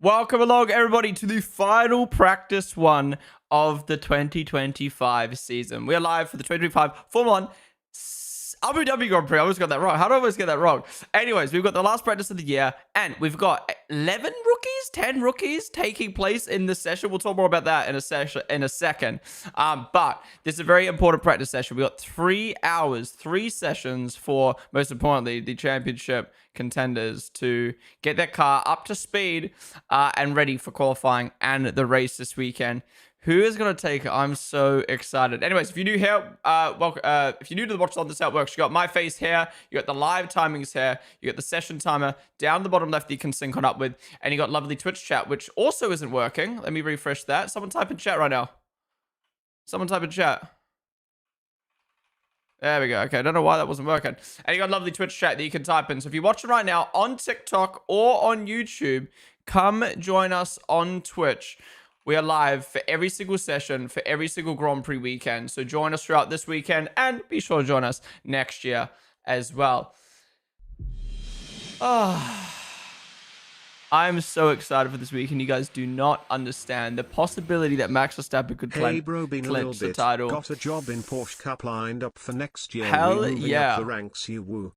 Welcome along, everybody, to the final practice one of the 2025 season. We are live for the 2025 Formula 1 Abu Dhabi Grand Prix. I always got that wrong. How do I always get that wrong? Anyways, we've got the last practice of the year, and we've got 11 rookies, 10 rookies taking place in this session. We'll talk more about that in a second. But this is a very important practice session. We got 3 hours, 3 sessions for, most importantly, the championship contenders to get their car up to speed and ready for qualifying and the race this weekend. Who is going to take it? I'm so excited. Anyways, if you're new here, welcome. If you're new to the Watchalong, this is how it works. You got my face here, you got the live timings here, you got the session timer down the bottom left that you can sync on up with, and you got lovely Twitch chat, which also isn't working. Let me refresh that. Someone type in chat right now. Someone type in chat. There we go. Okay, I don't know why that wasn't working. And you got lovely Twitch chat that you can type in. So if you're watching right now on TikTok or on YouTube, come join us on Twitch. We are live for every single session, for every single Grand Prix weekend. So join us throughout this weekend and be sure to join us next year as well. I'm so excited for this weekend. You guys do not understand the possibility that Max Verstappen could clinch the title. Got a job in Porsche Cup lined up for next year. Hell yeah. Up the ranks, you woo.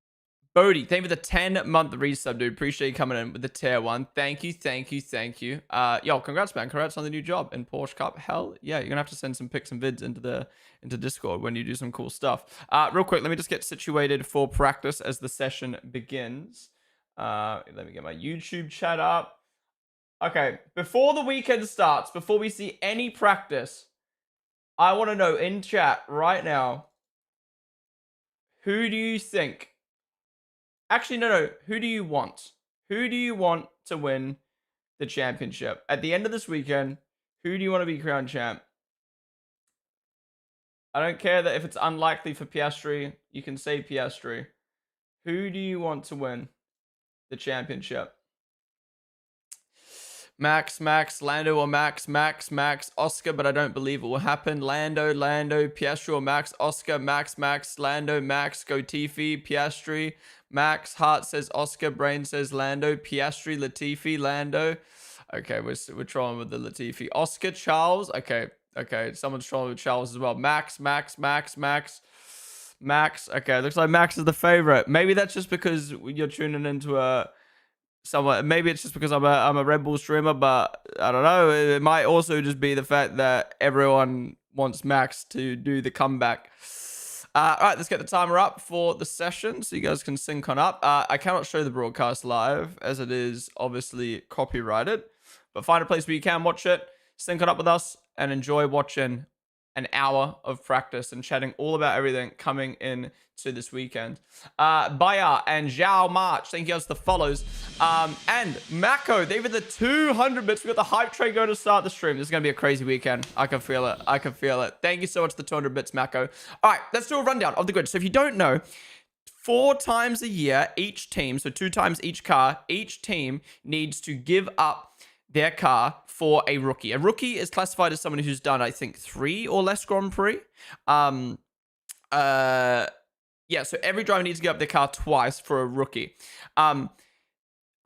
Bodie, thank you for the 10-month resub, dude. Appreciate you coming in with the tier 1. Thank you, thank you, thank you. Yo, congrats, man. Congrats on the new job in Porsche Cup. Hell yeah, you're gonna have to send some pics and vids into Discord when you do some cool stuff. Real quick, let me just get situated for practice as the session begins. Let me get my YouTube chat up. Okay, before the weekend starts, before we see any practice, I want to know in chat right now, who do you think? Actually, no. Who do you want? Who do you want to win the championship? At the end of this weekend, who do you want to be crowned champ? I don't care that if it's unlikely for Piastri, you can say Piastri. Who do you want to win the championship? Max, Lando or Max, Oscar, but I don't believe it will happen. Lando, Piastri or Max, Oscar, Max, Lando, Max, Gotifi, Piastri, Max, Heart says Oscar, Brain says Lando, Piastri, Latifi, Lando. Okay, we're trolling with the Latifi. Oscar, Charles, okay, someone's trolling with Charles as well. Max. Okay, looks like Max is the favorite. Maybe that's just because you're tuning into maybe it's just because I'm a Red Bull streamer, but I don't know. It might also just be the fact that everyone wants Max to do the comeback. All right, let's get the timer up for the session so you guys can sync on up. I cannot show the broadcast live as it is obviously copyrighted, but find a place where you can watch it, sync on up with us, and enjoy watching an hour of practice and chatting all about everything coming in to this weekend. Baya and Zhao March, thank you guys for the follows. And Mako, they were the 200 bits. We got the hype train going to start the stream. This is going to be a crazy weekend. I can feel it. Thank you so much for the 200 bits, Mako. All right, let's do a rundown of the grid. So if you don't know, 4 times a year, each team, so 2 times each car, each team needs to give up their car for a rookie. A rookie is classified as someone who's done, I think, 3 or less Grand Prix. Yeah, so every driver needs to give up their car twice for a rookie. A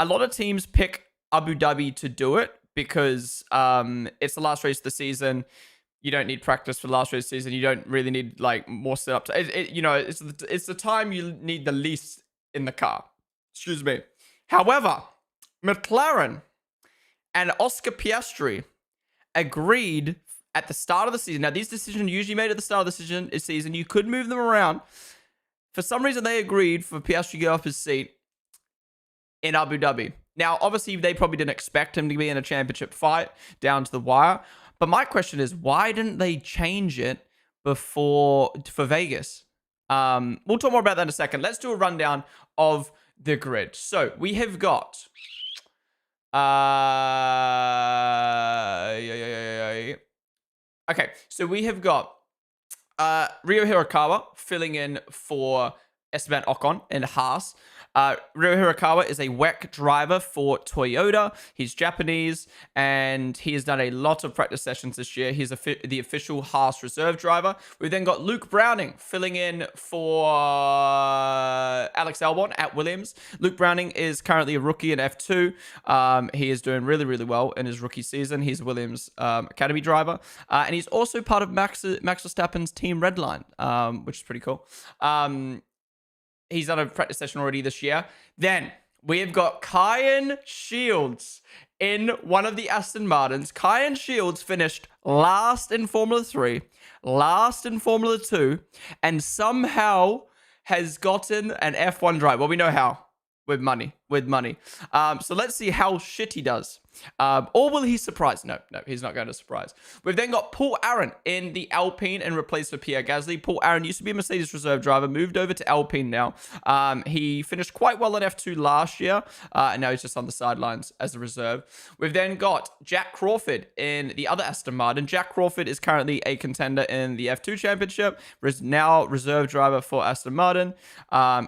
lot of teams pick Abu Dhabi to do it because it's the last race of the season. You don't need practice for the last race of the season. You don't really need like more setup. It's the time you need the least in the car. Excuse me. However, McLaren and Oscar Piastri agreed at the start of the season. Now, these decisions are usually made at the start of the season. You could move them around. For some reason, they agreed for Piastri to get off his seat in Abu Dhabi. Now, obviously, they probably didn't expect him to be in a championship fight down to the wire. But my question is, why didn't they change it for Vegas? We'll talk more about that in a second. Let's do a rundown of the grid. So we have got... Okay, so we have got Ryo Hirakawa filling in for Esteban Ocon in Haas. Ryo Hirakawa is a WEC driver for Toyota. He's Japanese, and he has done a lot of practice sessions this year. He's the official Haas reserve driver. We've then got Luke Browning filling in for Alex Albon at Williams. Luke Browning is currently a rookie in F2. He is doing really, really well in his rookie season. He's a Williams Academy driver, and he's also part of Max Verstappen's team Redline, which is pretty cool. He's done a practice session already this year. Then we have got Kyan Shields in one of the Aston Martins. Kyan Shields finished last in Formula 3, last in Formula 2, and somehow has gotten an F1 drive. Well, we know how. With money. So let's see how shit he does. Or will he surprise? No, he's not going to surprise. We've then got Paul Aron in the Alpine in replace for Pierre Gasly. Paul Aron used to be a Mercedes reserve driver, moved over to Alpine now. He finished quite well in F2 last year, and now he's just on the sidelines as a reserve. We've then got Jack Crawford in the other Aston Martin. Jack Crawford is currently a contender in the F2 Championship, now reserve driver for Aston Martin.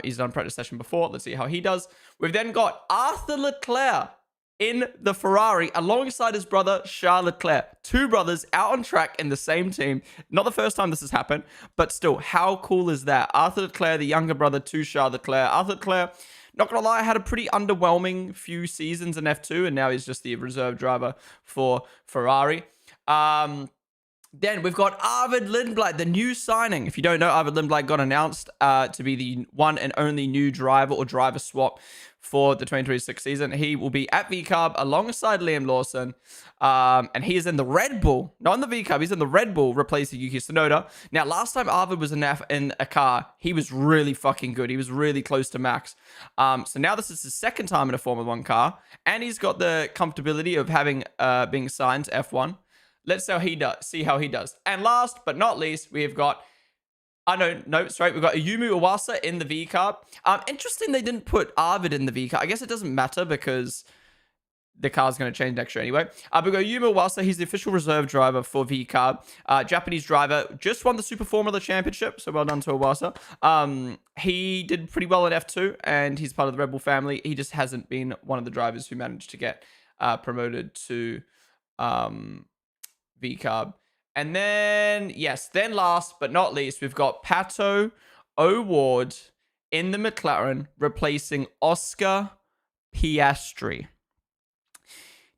He's done practice session before. Let's see how he does. We've then got Arthur Leclerc in the Ferrari alongside his brother Charles Leclerc. Two brothers out on track in the same team. Not the first time this has happened, but still, how cool is that? Arthur Leclerc, the younger brother to Charles Leclerc. Arthur Leclerc, not gonna lie, had a pretty underwhelming few seasons in F2, and now he's just the reserve driver for Ferrari. Then we've got Arvid Lindblad, the new signing. If you don't know, Arvid Lindblad got announced to be the one and only new driver or driver swap for the 2026 season. He will be at VCARB alongside Liam Lawson. And he is in the Red Bull, not in the VCARB. He's in the Red Bull replacing Yuki Tsunoda. Now, last time Arvid was in a car, he was really fucking good. He was really close to Max. So now this is his second time in a Formula 1 car. And he's got the comfortability of having being signed to F1. Let's see how he does. And last but not least, we've got we've got Ayumu Iwasa in the VCARB. Interesting they didn't put Arvid in the VCARB. I guess it doesn't matter because the car's going to change next year anyway. But we've got Ayumu Iwasa. He's the official reserve driver for VCARB. Japanese driver. Just won the Super Formula Championship. So well done to Iwasa. He did pretty well in F2 and he's part of the Red Bull family. He just hasn't been one of the drivers who managed to get promoted to VCARB. And then, then last but not least, we've got Pato O'Ward in the McLaren replacing Oscar Piastri.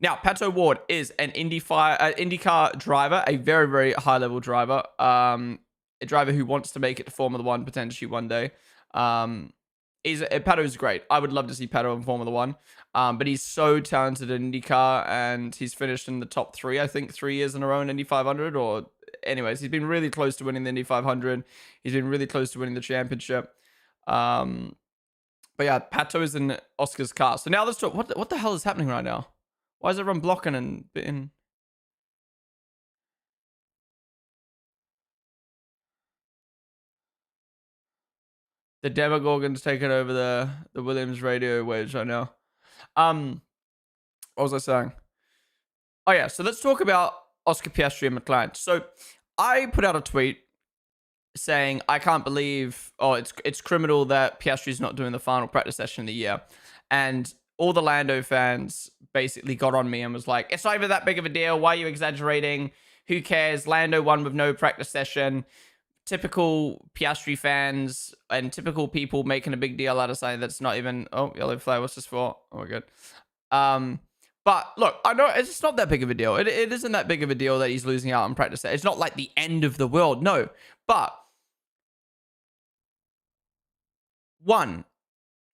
Now, Pato O'Ward is an IndyCar driver, a very, very high-level driver, a driver who wants to make it to Formula 1 potentially one day. Pato's great. I would love to see Pato in Formula 1. But he's so talented in IndyCar, and he's finished in the top 3, I think, 3 years in a row in Indy 500. Or, anyways, he's been really close to winning the Indy 500. He's been really close to winning the championship. But yeah, Pato is in Oscar's car. So now let's talk. What the hell is happening right now? Why is everyone blocking and bitten? The Demogorgon's taking over the Williams radio waves right now. What was I saying? Oh yeah, so let's talk about Oscar Piastri and McLaren. So I put out a tweet saying I can't believe, it's criminal that Piastri's not doing the final practice session of the year. And all the Lando fans basically got on me and was like, it's not even that big of a deal. Why are you exaggerating? Who cares? Lando won with no practice session. Typical Piastri fans and typical people making a big deal out of something that's not even... Oh, yellow flag. What's this for? Oh, my God. But look, I know it's not that big of a deal. It isn't that big of a deal that he's losing out on practice. It's not like the end of the world. No. But one,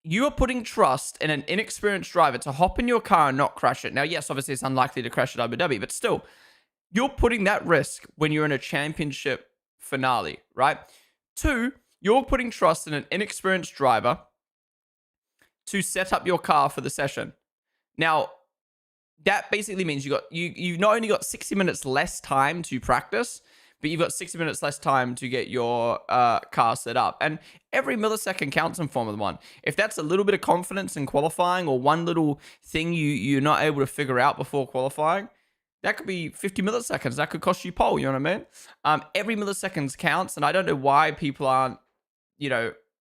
you are putting trust in an inexperienced driver to hop in your car and not crash it. Now, yes, obviously it's unlikely to crash at Abu Dhabi, but still, you're putting that risk when you're in a championship finale, right? Two, you're putting trust in an inexperienced driver to set up your car for the session. Now, that basically means you've not only got 60 minutes less time to practice, but you've got 60 minutes less time to get your car set up. And every millisecond counts in Formula 1. If that's a little bit of confidence in qualifying or one little thing you're not able to figure out before qualifying, that could be 50 milliseconds. That could cost you pole, you know what I mean? Every millisecond counts, and I don't know why people aren't,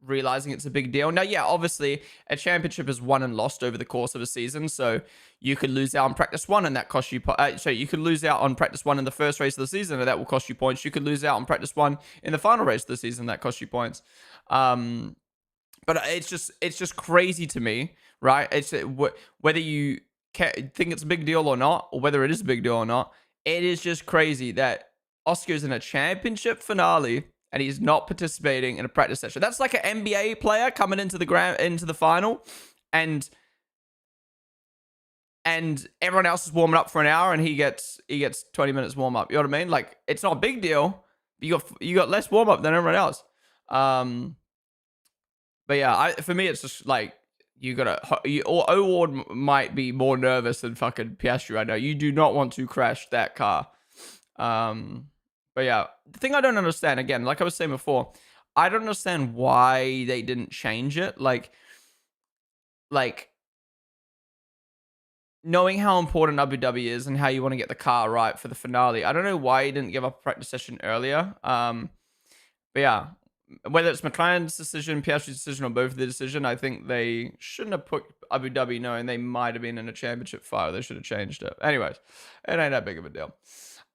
realizing it's a big deal. Now, yeah, obviously a championship is won and lost over the course of a season, so you could lose out on practice one and that costs you so you could lose out on practice one in the first race of the season and that will cost you points. You could lose out on practice one in the final race of the season, that costs you points. But it's just crazy to me, right? It's whether you think it's a big deal or not, or whether it is a big deal or not, it is just crazy that Oscar's in a championship finale and he's not participating in a practice session. That's like an NBA player coming into the final, and everyone else is warming up for an hour, and he gets 20 minutes warm up. You know what I mean? Like, it's not a big deal. You got less warm up than everyone else. But yeah, for me, it's just like O'Ward might be more nervous than fucking Piastri right now. You do not want to crash that car. But yeah, the thing I don't understand, again, like I was saying before, I don't understand why they didn't change it. Like knowing how important Abu Dhabi is and how you want to get the car right for the finale, I don't know why you didn't give up a practice session earlier. But yeah, whether it's McLaren's decision, Piastri's decision, or both of the decision, I think they shouldn't have put Abu Dhabi knowing they might have been in a championship fight. They should have changed it. Anyways, it ain't that big of a deal.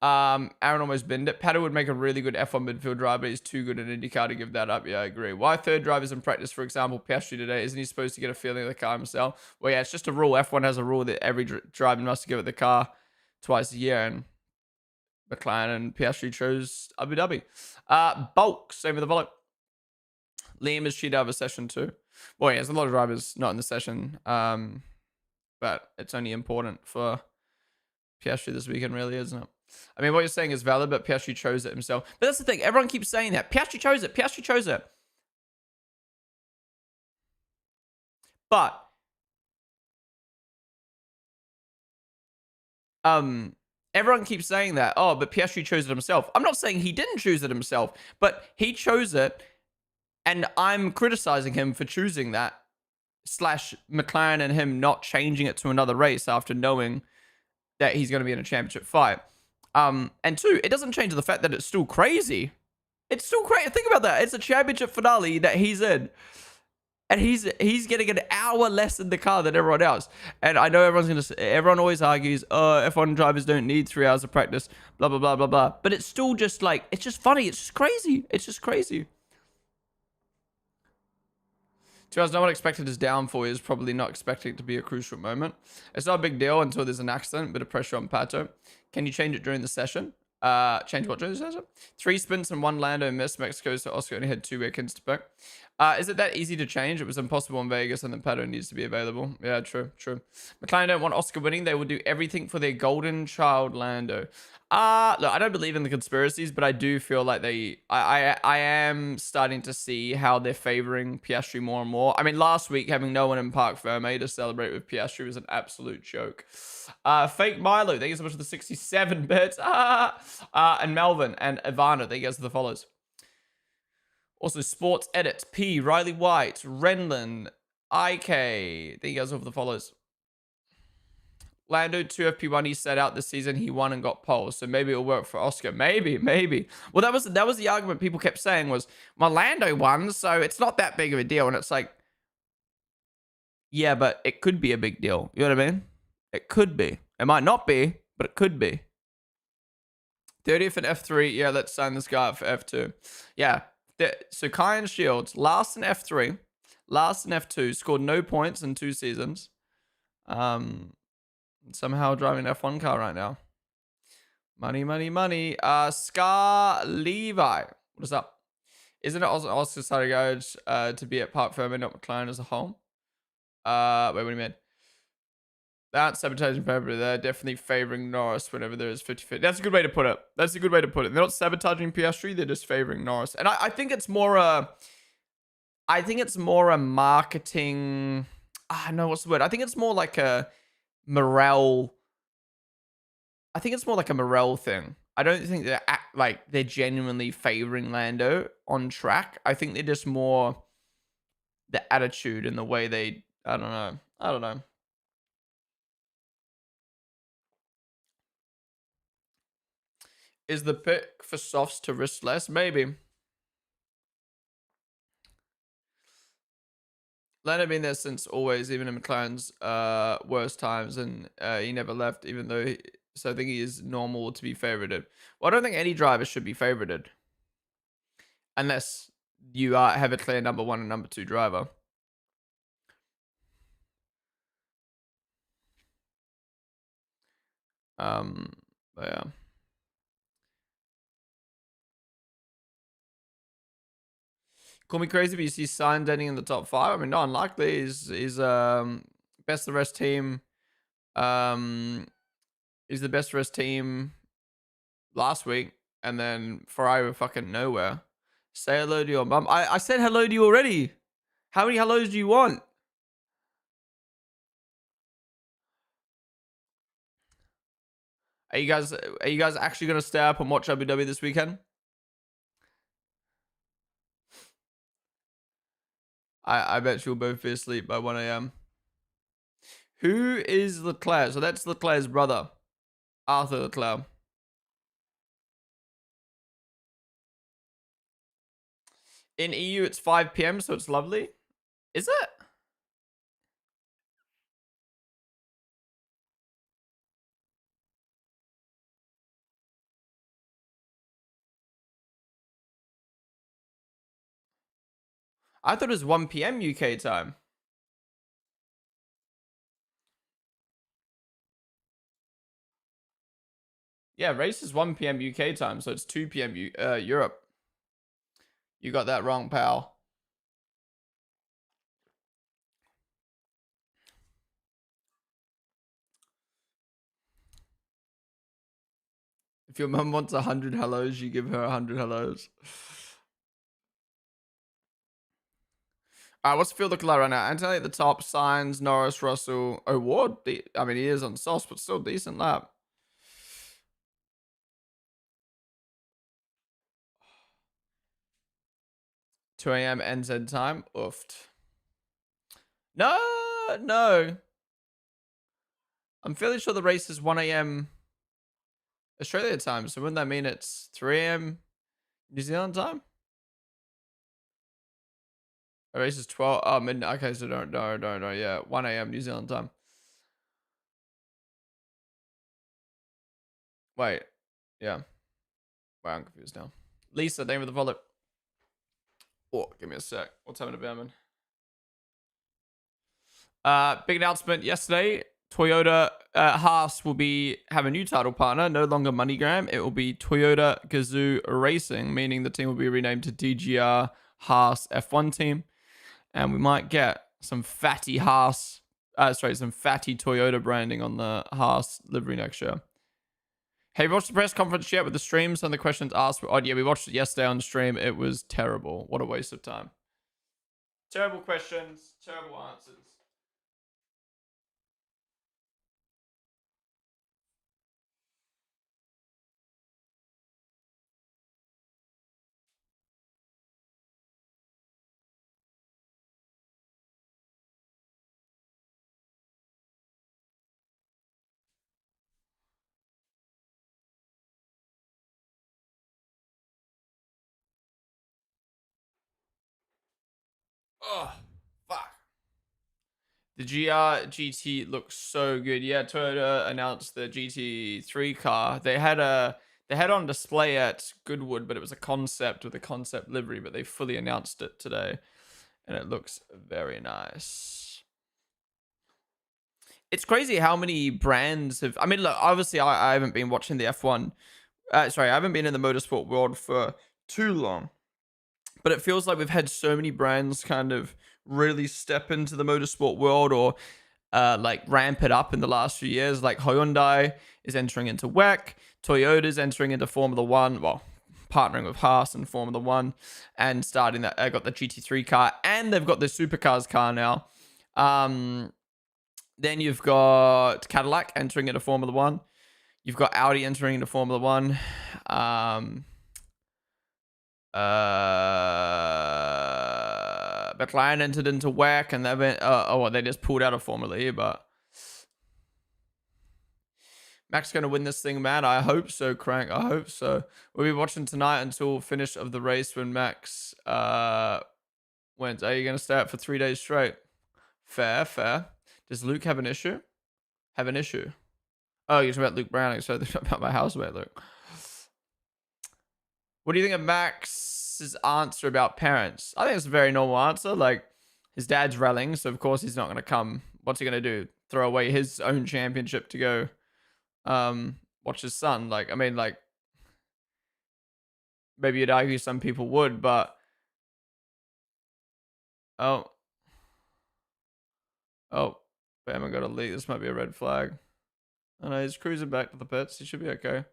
Aaron almost binned it. Pato would make a really good F1 midfield driver, but he's too good at IndyCar to give that up. Yeah, I agree. Why third drivers in practice, for example, Piastri today? Isn't he supposed to get a feeling of the car himself? Well, yeah, it's just a rule. F1 has a rule that every driver must give it the car twice a year, and McLaren and Piastri chose Abu Dhabi. Bulk, same with the volley. Liam is cheated out of a session too. Well, yeah, there's a lot of drivers not in the session, but it's only important for Piastri this weekend, really, isn't it? I mean, what you're saying is valid, but Piastri chose it himself. But that's the thing. Everyone keeps saying that. Piastri chose it. Piastri chose it. But everyone keeps saying that. Oh, but Piastri chose it himself. I'm not saying he didn't choose it himself, but he chose it, and I'm criticizing him for choosing that, / McLaren and him not changing it to another race after knowing that he's going to be in a championship fight. And two, it doesn't change the fact that it's still crazy. It's still crazy. Think about that. It's a championship finale that he's in, and he's getting an hour less in the car than everyone else. And I know everyone always argues, oh, F1 drivers don't need 3 hours of practice, blah blah blah blah blah. But it's still just like, it's just funny. It's just crazy. It's just crazy. 2 hours, no one expected his downfall. Is probably not expecting it to be a crucial moment. It's not a big deal until there's an accident, bit of pressure on Pato. Can you change it during the session? Change what during the session? 3 spins and 1 Lando miss. Mexico, so Oscar only had 2 weekends to pick. Is it that easy to change? It was impossible in Vegas, and then Pato needs to be available. Yeah, true. McLaren don't want Oscar winning. They will do everything for their golden child, Lando. Look, I don't believe in the conspiracies, but I do feel like I am starting to see how they're favoring Piastri more and more. I mean, last week, having no one in Parc Ferme to celebrate with Piastri was an absolute joke. Fake Milo, thank you so much for the 67 bits. And Melvin and Ivana, thank you guys for the follows. Also, Sports Edit, P, Riley White, Renlin, IK, thank you guys all for the follows. Lando 2 FP1 he set out this season, he won and got pole, so maybe it'll work for Oscar. Maybe. Well, that was the argument people kept saying was, well, Lando won, so it's not that big of a deal. And it's like, yeah, but it could be a big deal. You know what I mean? It could be. It might not be, but it could be. 30th and F3. Yeah, let's sign this guy up for F2. Yeah. So Kyan Shields, last in F3, last in F2, scored no points in 2 seasons. Somehow driving an F1 car right now. Money. Scar Levi. What is up? Isn't it also Oscar started garage to be at Parc Ferme, not McLaren as a whole? Wait, what do you mean? That's sabotaging February. They're definitely favoring Norris whenever there is 50-50. That's a good way to put it. They're not sabotaging Piastri, they're just favoring Norris. And I think it's more a marketing, no, what's the word? I think it's more like a morale. I think it's more like a morale thing. I don't think they're genuinely favoring Lando on track. I think they're just more the attitude and the way they, I don't know. Is the pick for softs to risk less? Maybe. Lando been there since always, even in McLaren's worst times, and he never left, even though. So I think he is normal to be favorited. Well, I don't think any driver should be favorited, unless you have a clear number 1 and number 2 driver. But yeah. Call me crazy, but you see Sainz ending in the top 5. I mean, not unlikely. He's best of the rest team. He's the best rest team last week, and then Ferrari were fucking nowhere. Say hello to your mum. I said hello to you already. How many hellos do you want? Are you guys actually gonna stay up and watch Abu Dhabi this weekend? I bet you'll both be asleep by 1 a.m. Who is Leclerc? So that's Leclerc's brother, Arthur Leclerc. In EU, it's 5 p.m., so it's lovely. Is it? I thought it was 1 p.m. UK time. Yeah, race is 1 p.m. UK time, so it's 2 p.m. Europe. You got that wrong, pal. If your mum wants 100 hellos, you give her 100 hellos. All right, what's the field looking like right now? Antonelli at the top, Sainz, Norris, Russell, O'Ward. I mean, he is on sauce, but still decent lap. $2 a.m. NZ time. Oofed. No. I'm fairly sure the race is 1 a.m. Australia time. So wouldn't that mean it's 3 a.m. New Zealand time? The race is 12. Oh, midnight. Okay, so no. Yeah, 1 a.m. New Zealand time. Wait. Yeah. Wow, I'm confused now. Lisa, name of the follow. Oh, give me a sec. What's happening to Behrman? Big announcement yesterday. Toyota Haas will have a new title partner, no longer MoneyGram. It will be Toyota Gazoo Racing, meaning the team will be renamed to DGR Haas F1 team. And we might get some fatty Toyota branding on the Haas livery next year. Hey, watched the press conference yet with the streams and the questions asked? Oh, yeah, we watched it yesterday on the stream. It was terrible. What a waste of time. Terrible questions, terrible answers. Oh, fuck. The GT looks so good. Yeah, Toyota announced the GT3 car. They had on display at Goodwood, but it was a concept with a concept livery, but they fully announced it today, and it looks very nice. It's crazy how many brands have. I mean, look, obviously, I haven't been watching the F1. I haven't been in the motorsport world for too long, but it feels like we've had so many brands kind of really step into the motorsport world or like ramp it up in the last few years. Like Hyundai is entering into WEC, Toyota's entering into Formula One. Well, partnering with Haas in Formula One, and starting that. I got the GT3 car, and they've got the supercars car now. Then you've got Cadillac entering into Formula One. You've got Audi entering into Formula One. McLaren entered into WEC, and they just pulled out of Formula E, but Max going to win this thing, man. I hope so, Crank. I hope so. We'll be watching tonight until finish of the race when Max wins. Are you going to stay up for 3 days straight? Fair, fair. Does Luke have an issue? Have an issue? Oh, you're talking about Luke Browning, so they're talking about my housemate, Luke. What do you think of Max's answer about parents? I think it's a very normal answer. Like, his dad's rallying, so of course he's not going to come. What's he going to do? Throw away his own championship to go watch his son? Like, I mean, like, maybe you'd argue some people would, but... Oh, bam, I got a leak. This might be a red flag. I know, he's cruising back to the pits. He should be okay.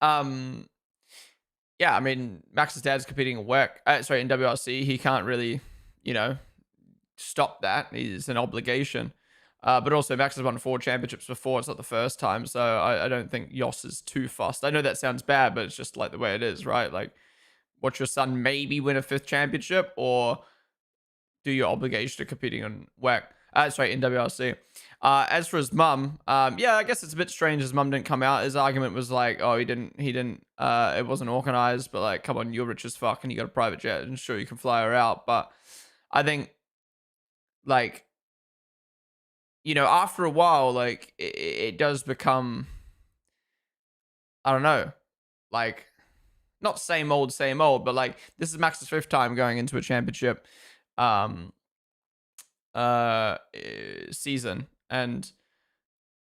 Yeah, I mean, Max's dad's competing in in WRC. He can't really, you know, stop that. It's an obligation. But also, Max has won 4 championships before. It's not the first time, so I don't think Yas is too fussed. I know that sounds bad, but it's just like the way it is, right? Like, watch your son maybe win a 5th championship, or do your obligation to competing on in WRC. As for his mum, yeah, I guess it's a bit strange his mum didn't come out. His argument was like, oh, he didn't, it wasn't organized, but like, come on, you're rich as fuck and you got a private jet and sure you can fly her out. But I think, like, you know, after a while, like, it does become, I don't know, like, not same old, but like, this is Max's 5th time going into a championship season, and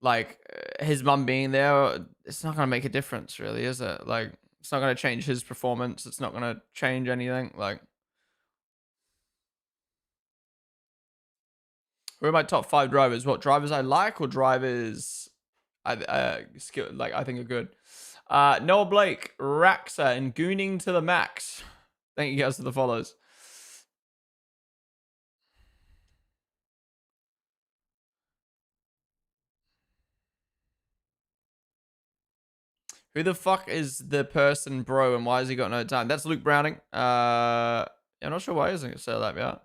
like, his mum being there, it's not gonna make a difference, really, is it? Like, it's not gonna change his performance. It's not gonna change anything. Like, who are my top 5 drivers? What drivers I like, or drivers I think are good? Noah Blake, Raxa, and Gooning to the max. Thank you guys for the follows. Who the fuck is the person, bro, and why has he got no time? That's Luke Browning. I'm not sure why he isn't going to say that yet.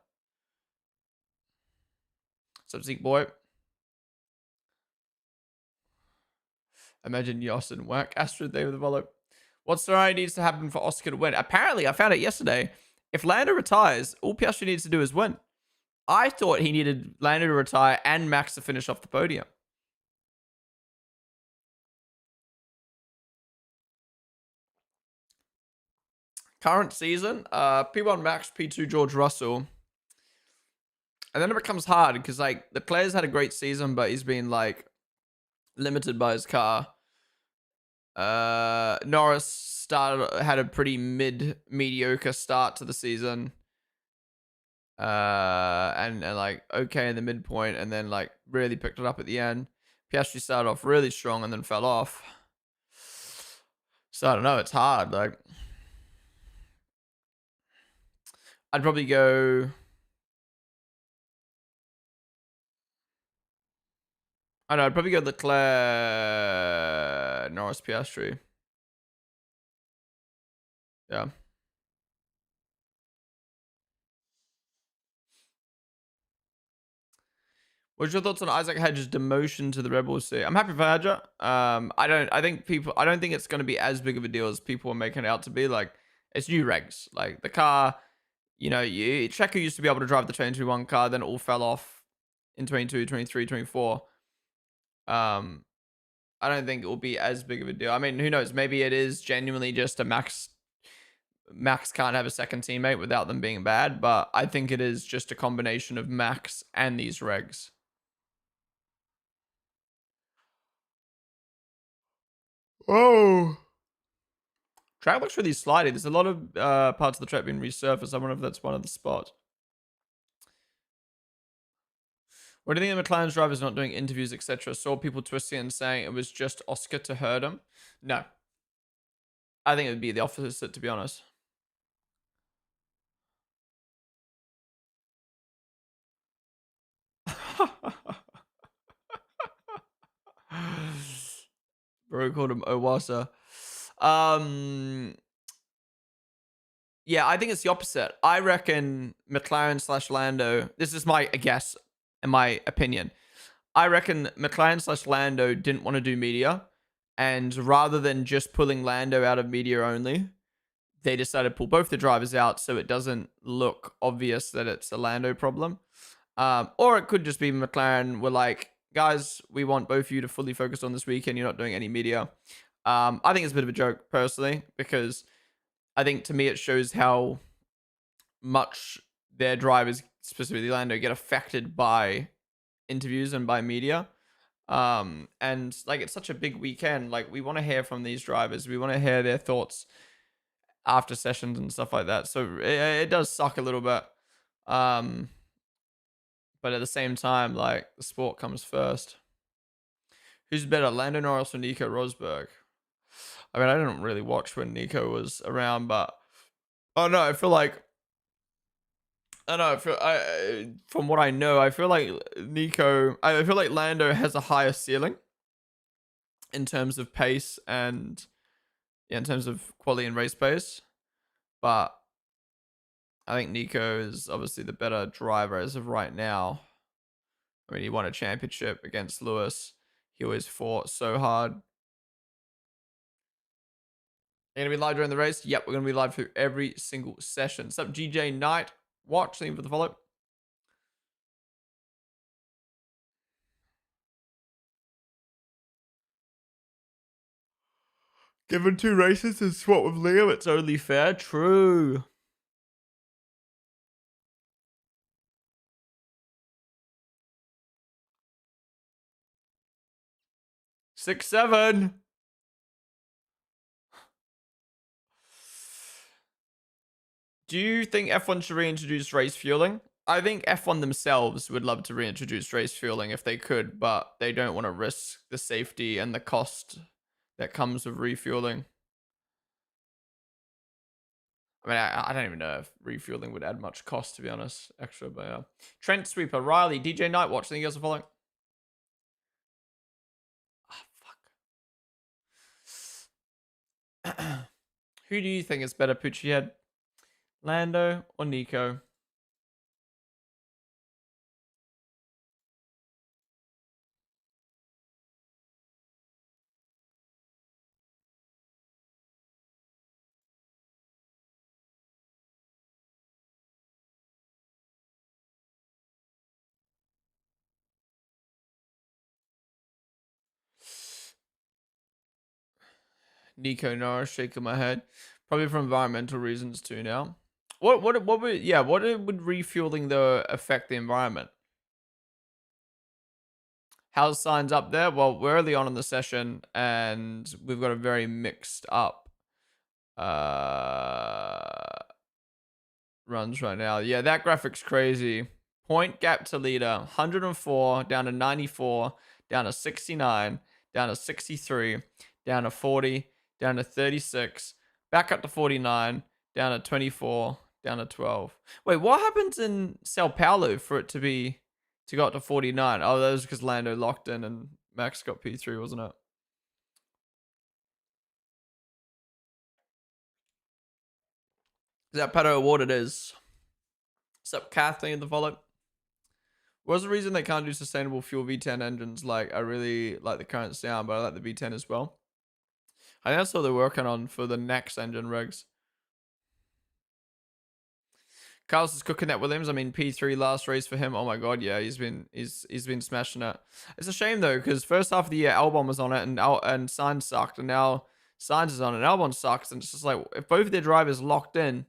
What's up, Zeke boy? Imagine Yas and Whack. Astrid there with the follow. What scenario needs to happen for Oscar to win? Apparently, I found it yesterday. If Lando retires, all Piastri needs to do is win. I thought he needed Lando to retire and Max to finish off the podium. Current season, P1 Max, P2 George Russell. And then it becomes hard because, like, Leclerc's had a great season, but he's been, like, limited by his car. Norris had a pretty mediocre start to the season. And like, okay in the midpoint, and then, like, really picked it up at the end. Piastri started off really strong and then fell off. So I don't know, it's hard. Like, I'd probably go... I know, I'd probably go Leclerc, Norris, Piastri. Yeah. What's your thoughts on Isaac Hedge's demotion to the Red Bull seat? I'm happy for Hedge. I don't think it's going to be as big of a deal as people are making it out to be. Like, it's new regs. Like, the car, you know, Checo used to be able to drive the 2021 car, then it all fell off in 22, 23, 24. I don't think it will be as big of a deal. I mean, who knows? Maybe it is genuinely just a Max can't have a second teammate without them being bad, but I think it is just a combination of Max and these regs. Oh, track looks really slidey. There's a lot of parts of the track being resurfaced. I wonder if that's one of the spots. What do you think of McLaren's drivers not doing interviews, etc.? Saw people twisting and saying it was just Oscar to hurt him. No. I think it would be the opposite, to be honest. Bro called him Owasa. Yeah, I think it's the opposite. I reckon McLaren / Lando, this is my guess and my opinion. I reckon McLaren / Lando didn't want to do media, and rather than just pulling Lando out of media only, they decided to pull both the drivers out so it doesn't look obvious that it's a Lando problem. Or it could just be McLaren were like, guys, we want both of you to fully focus on this weekend. You're not doing any media. I think it's a bit of a joke personally, because I think to me it shows how much their drivers, specifically Lando, get affected by interviews and by media. And like, it's such a big weekend. Like, we want to hear from these drivers. We want to hear their thoughts after sessions and stuff like that. So it does suck a little bit. But at the same time, like, the sport comes first. Who's better, Lando Norris or Nico Rosberg? I mean, I didn't really watch when Nico was around, but oh no, I feel like from what I know, I feel like I feel like Lando has a higher ceiling in terms of pace and in terms of quality and race pace, but I think Nico is obviously the better driver as of right now. I mean, he won a championship against Lewis. He always fought so hard. You're going to be live during the race? Yep, we're going to be live through every single session. What's up, GJ Knight? Watch, thank you for the follow. Given 2 races to swap with Liam, it's only fair. True. Six, 7. Do you think F1 should reintroduce race fueling? I think F1 themselves would love to reintroduce race fueling if they could, but they don't want to risk the safety and the cost that comes with refueling. I mean, I don't even know if refueling would add much cost, to be honest, extra. But yeah. Trent Sweeper, Riley, DJ Nightwatch, thank you guys for following. Oh, fuck. Who do you think is better, Poochie Head? Lando or Nico? Nico Norris, shaking my head. Probably for environmental reasons too now. What would refueling though affect the environment? How's signs up there? Well, we're early on in the session and we've got a very mixed up runs right now. Yeah, that graphic's crazy. Point gap to leader, 104 down to 94, down to 69, down to 63, down to 40, down to 36, back up to 49, down to 24, down to 12. Wait, what happens in Sao Paulo for it to go up to 49? Oh, that was because Lando locked in and Max got P3, wasn't it? Is that Pato what it is? What's up, Kathleen, the follow? What's the reason they can't do sustainable fuel V10 engines? Like, I really like the current sound, but I like the V10 as well. I think that's what they're working on for the next engine regs. Carlos is cooking that Williams. I mean, P3 last race for him. Oh my god, yeah, he's been smashing it. It's a shame though, because first half of the year Albon was on it and Sainz sucked, and now Sainz is on it and Albon sucks, and it's just like, if both of their drivers locked in,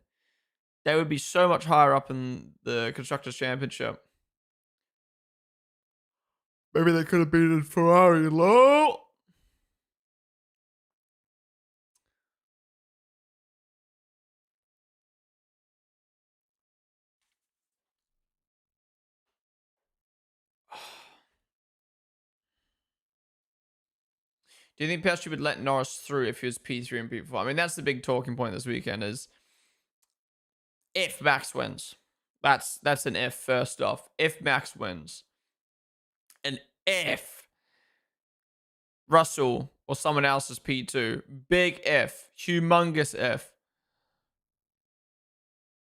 they would be so much higher up in the Constructors' Championship. Maybe they could have beaten Ferrari low. Do you think Piastri would let Norris through if he was P3 and P4? I mean, that's the big talking point this weekend, is if Max wins. That's an if, first off. If Max wins. And if Russell or someone else is P2. Big if. Humongous if.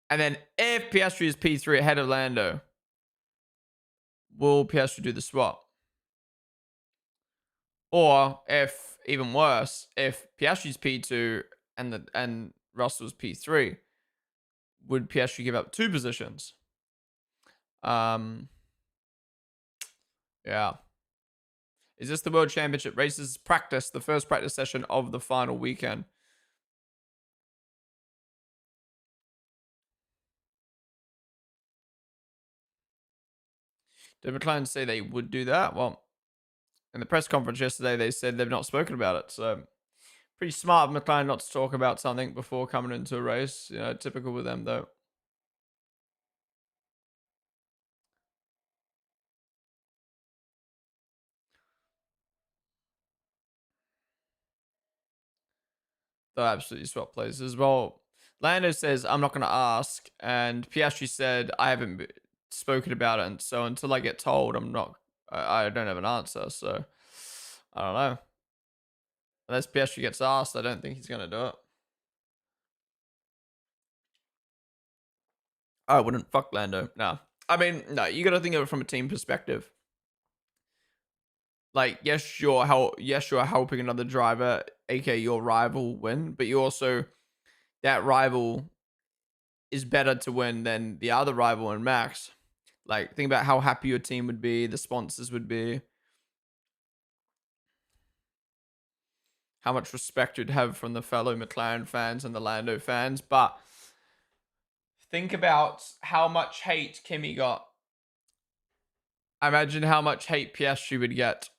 And then if Piastri is P3 ahead of Lando, will Piastri do the swap? Or if, even worse, if Piastri's P2 and Russell's P3. Would Piastri give up 2 positions? Yeah. Is this the World Championship races practice, the first practice session of the final weekend? Did McLaren say they would do that? Well, in the press conference yesterday, they said they've not spoken about it. So, pretty smart of McLaren not to talk about something before coming into a race. You know, typical with them, though. They'll absolutely swap places. Well, Lando says, I'm not going to ask. And Piastri said, I haven't spoken about it. And so until I get told, I don't have an answer. So, I don't know. Unless Piastri gets asked, I don't think he's going to do it. I wouldn't. Fuck Lando. No. I mean, no, you got to think of it from a team perspective. Like, yes, you're helping another driver, aka your rival, win, but you also, that rival is better to win than the other rival in Max. Like, think about how happy your team would be, the sponsors would be, how much respect you'd have from the fellow McLaren fans and the Lando fans. But think about how much hate Kimi got. Imagine how much hate Piastri would get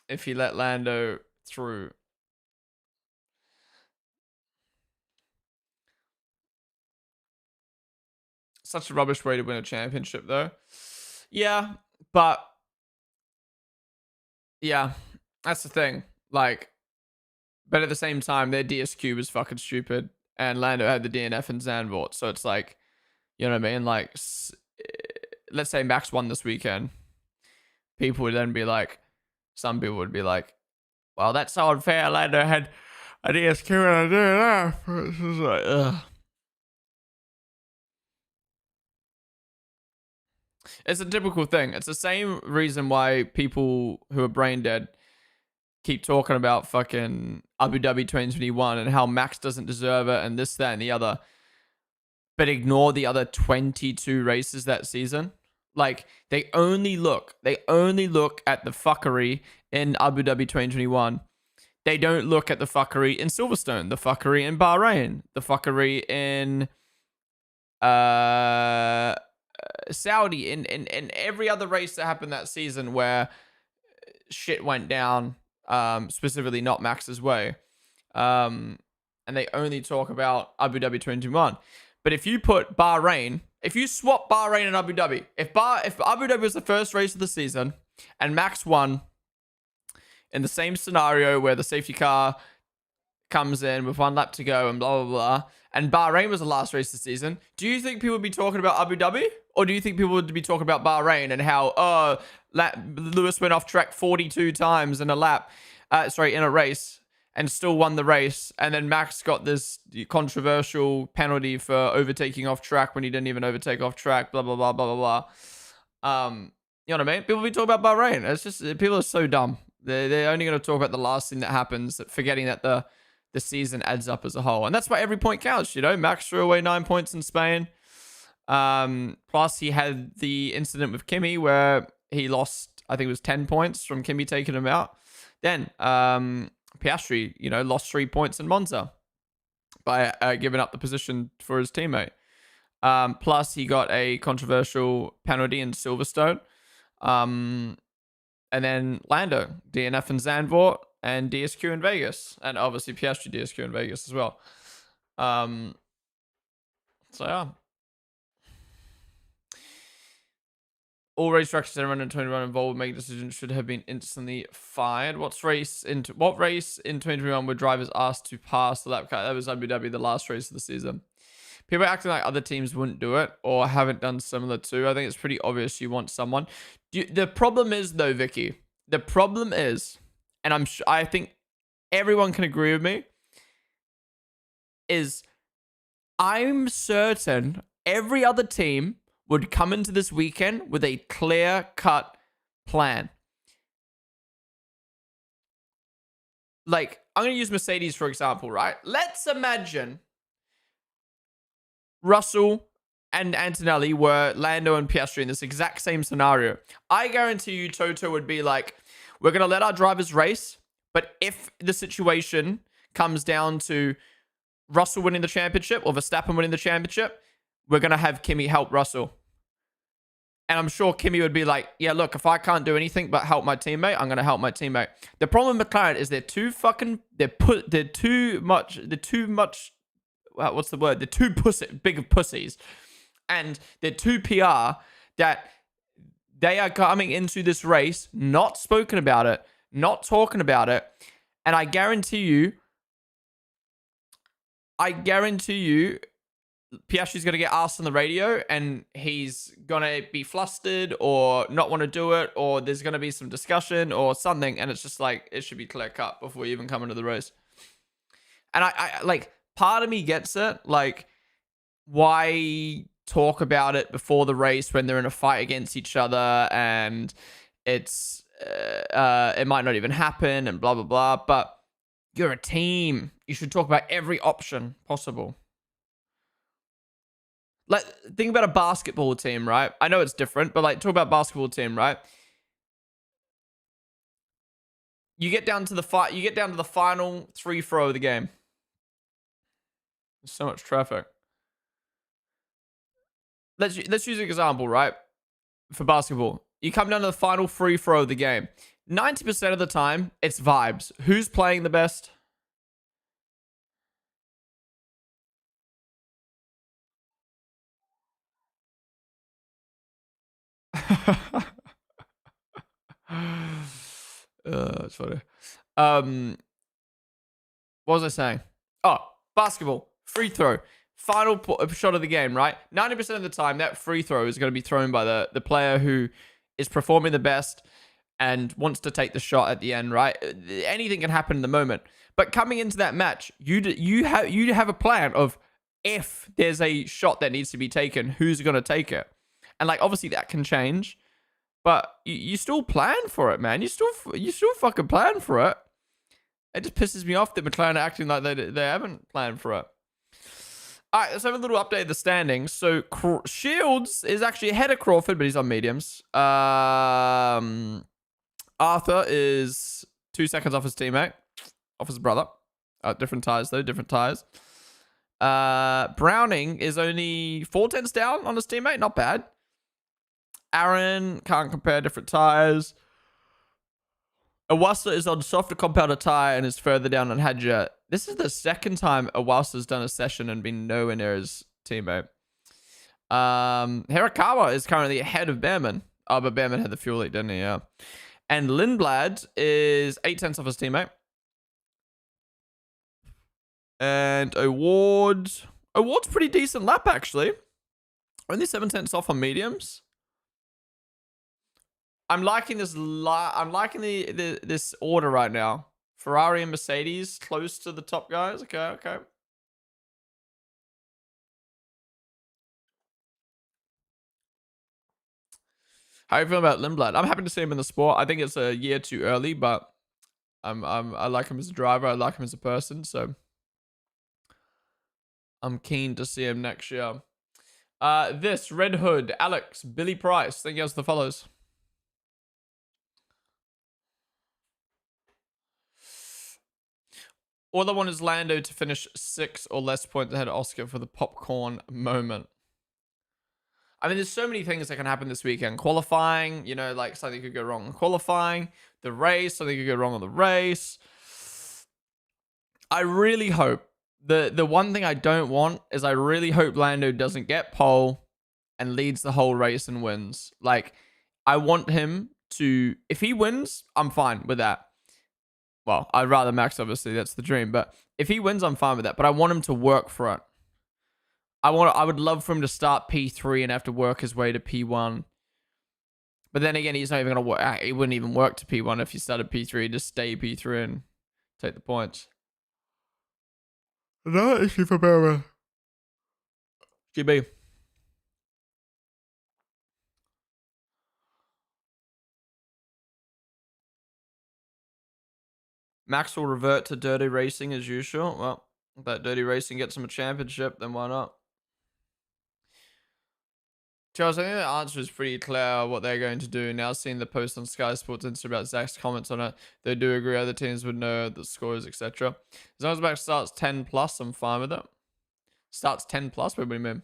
if he let Lando through. Such a rubbish way to win a championship, though. Yeah, but yeah, that's the thing. Like, but at the same time, their DSQ was fucking stupid, and Lando had the DNF and Zandvoort. So it's like, you know what I mean? Like, let's say Max won this weekend. People would then be like, some people would be like, well, that's so unfair. Lando had a DSQ and a DNF. It's just like, ugh. It's a typical thing. It's the same reason why people who are brain dead keep talking about fucking Abu Dhabi 2021 and how Max doesn't deserve it and this, that, and the other, but ignore the other 22 races that season. Like, they only look at the fuckery in Abu Dhabi 2021. They don't look at the fuckery in Silverstone, the fuckery in Bahrain, the fuckery in Saudi, in every other race that happened that season where shit went down, specifically not Max's way. And they only talk about Abu Dhabi 2021. But if you put Bahrain, if you swap Bahrain and Abu Dhabi, if Abu Dhabi was the first race of the season and Max won in the same scenario where the safety car comes in with 1 lap to go and blah, blah, blah, and Bahrain was the last race of the season, do you think people would be talking about Abu Dhabi? Or do you think people would be talking about Bahrain and how, Lewis went off track 42 times in a lap, in a race, and still won the race, and then Max got this controversial penalty for overtaking off track when he didn't even overtake off track, blah, blah, blah, blah, blah, blah. You know what I mean? People be talking about Bahrain. It's just, people are so dumb. They're only going to talk about the last thing that happens, forgetting that the season adds up as a whole. And that's why every point counts, you know? Max threw away 9 points in Spain. Plus, he had the incident with Kimi where he lost, I think it was 10 points from Kimi taking him out. Then, Piastri, lost 3 points in Monza by giving up the position for his teammate. Plus, he got a controversial penalty in Silverstone. And then Lando, DNF in Zandvoort, and DSQ in Vegas. And obviously Piastri DSQ in Vegas as well. So, yeah. All race directors that run in 2021 involved making decisions should have been instantly fired. What race in 2021 were drivers asked to pass the lap cut? That was Abu Dhabi, the last race of the season. People are acting like other teams wouldn't do it or haven't done similar to. I think it's pretty obvious you want someone. The problem is, though, Vicky. The problem is, and I think everyone can agree with me, is I'm certain every other team would come into this weekend with a clear-cut plan. Like, I'm going to use Mercedes, for example, right? Let's imagine Russell and Antonelli were Lando and Piastri in this exact same scenario, I guarantee you Toto would be like, we're going to let our drivers race, but if the situation comes down to Russell winning the championship or Verstappen winning the championship, we're going to have Kimi help Russell. And I'm sure Kimi would be like, yeah, look, if I can't do anything but help my teammate, I'm going to help my teammate. The problem with McLaren is they're too much, what's the word? They're too big pussies. And they're too PR that they are coming into this race, not spoken about it, not talking about it. And I guarantee you, Piastri's going to get asked on the radio and he's going to be flustered or not want to do it, or there's going to be some discussion or something. And it's just like, it should be clear cut before you even come into the race. And I like, part of me gets it. Like, why talk about it before the race when they're in a fight against each other and it might not even happen and blah, blah, blah. But you're a team. You should talk about every option possible. Like, think about a basketball team, right? I know it's different, but like, talk about basketball team, right? You get down to the final free throw of the game. There's so much traffic. Let's use an example, right? For basketball, you come down to the final free throw of the game. 90% of the time, it's vibes. Who's playing the best? It's funny. What was I saying? Oh, basketball, free throw, final shot of the game, right? 90% of the time, that free throw is going to be thrown by the player who is performing the best and wants to take the shot at the end, right? Anything can happen in the moment. But coming into that match, you have a plan of, if there's a shot that needs to be taken, who's going to take it? And like, obviously that can change, but you still plan for it, man. You still fucking plan for it. It just pisses me off that McLaren are acting like they haven't planned for it. All right, let's have a little update of the standings. So Shields is actually ahead of Crawford, but he's on mediums. Arthur is 2 seconds off his teammate, off his brother. Different tires though, different tires. Browning is only 4 tenths down on his teammate, not bad. Aaron, can't compare different tires. Awasa is on softer compounded tire and is further down on Hadja. This is the second time Awasa's done a session and been nowhere near his teammate. Hirakawa is currently ahead of Behrman. Oh, but Behrman had the fuel leak, didn't he? Yeah. And Lindblad is 8 tenths off his teammate. And Award's pretty decent lap, actually. Only 7 tenths off on mediums. I'm liking this. I'm liking this order right now. Ferrari and Mercedes close to the top guys. Okay. How you feel about Lindblad? I'm happy to see him in the sport. I think it's a year too early, but I like him as a driver. I like him as a person, so I'm keen to see him next year. This Red Hood, Alex, Billy Price. Thank you guys for the follows. All I want is Lando to finish 6 or less points ahead of Oscar for the popcorn moment. I mean, there's so many things that can happen this weekend. Qualifying, you know, like something could go wrong in qualifying. The race, something could go wrong on the race. I really hope, the one thing I don't want is I really hope Lando doesn't get pole and leads the whole race and wins. Like, I want him to, if he wins, I'm fine with that. Well, I'd rather Max, obviously, that's the dream. But if he wins, I'm fine with that. But I want him to work for it. I would love for him to start P3 and have to work his way to P1. But then again, he's not even going to work. He wouldn't even work to P1 if he started P3. He'd just stay P3 and take the points. No issue for Barra. GB. Max will revert to dirty racing as usual. Well, if that dirty racing gets him a championship, then why not? Charles, I think the answer is pretty clear what they're going to do. Now seeing the post on Sky Sports Insta about Zach's comments on it, they do agree other teams would know the scores, etc. As long as Max starts 10 plus, I'm fine with it. Starts 10 plus? What do you mean?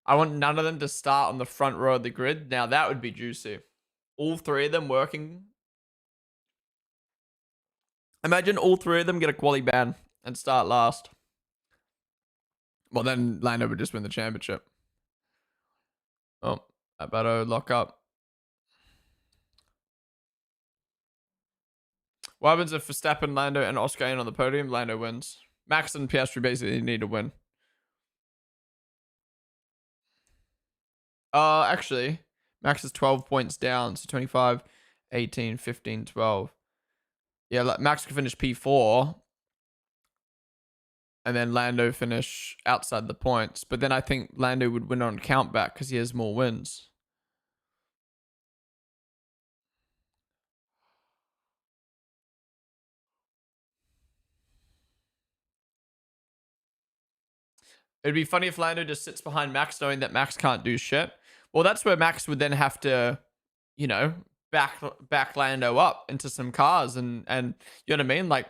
I want none of them to start on the front row of the grid. Now that would be juicy. All three of them working. Imagine all three of them get a quali ban and start last. Well, then Lando would just win the championship. Oh, Alberto, lock up. What happens if Verstappen, Lando, and Oscar in on the podium? Lando wins. Max and Piastri basically need to win. Actually, Max is 12 points down. So 25, 18, 15, 12. Yeah, Max could finish P4. And then Lando finish outside the points. But then I think Lando would win on countback because he has more wins. It'd be funny if Lando just sits behind Max knowing that Max can't do shit. Well, that's where Max would then have to, you know, back Lando up into some cars and you know what I mean? Like,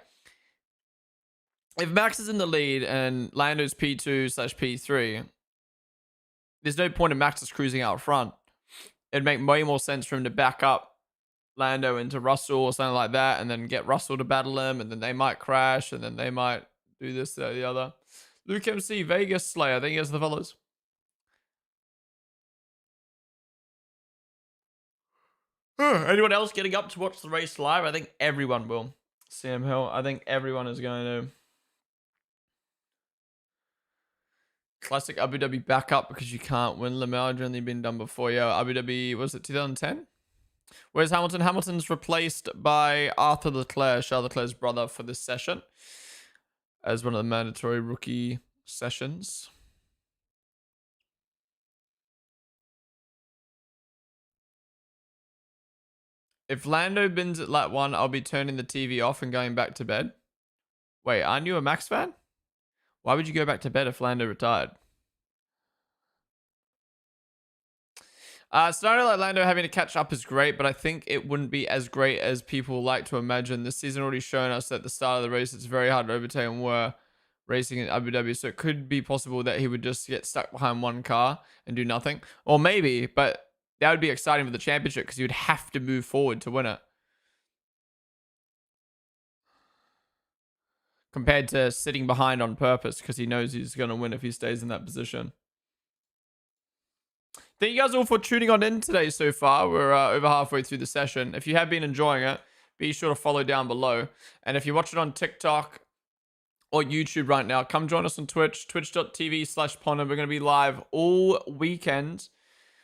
if Max is in the lead and Lando's P2/P3, there's no point in Max just cruising out front. It'd make way more sense for him to back up Lando into Russell or something like that and then get Russell to battle him and then they might crash and then they might do this, that, or the other. Luke MC, Vegas Slayer, I think he has the fellas. Anyone else getting up to watch the race live? I think everyone will. Sam Hill, I think everyone is going to. Classic Abu Dhabi backup because you can't win. Lamar only been done before. Yeah, Abu Dhabi, was it 2010? Where's Hamilton? Hamilton's replaced by Arthur Leclerc, Charles Leclerc's brother, for this session as one of the mandatory rookie sessions. If Lando bins at lap 1, I'll be turning the TV off and going back to bed. Wait, aren't you a Max fan? Why would you go back to bed if Lando retired? Scenario like Lando having to catch up is great, but I think it wouldn't be as great as people like to imagine. This season already shown us that at the start of the race, it's very hard to overtake and we're racing in Abu Dhabi. So it could be possible that he would just get stuck behind one car and do nothing. Or maybe, but that would be exciting for the championship because he would have to move forward to win it. Compared to sitting behind on purpose because he knows he's going to win if he stays in that position. Thank you guys all for tuning on in today so far. We're over halfway through the session. If you have been enjoying it, be sure to follow down below. And if you're watching on TikTok or YouTube right now, come join us on Twitch, twitch.tv/Ponden. We're going to be live all weekend.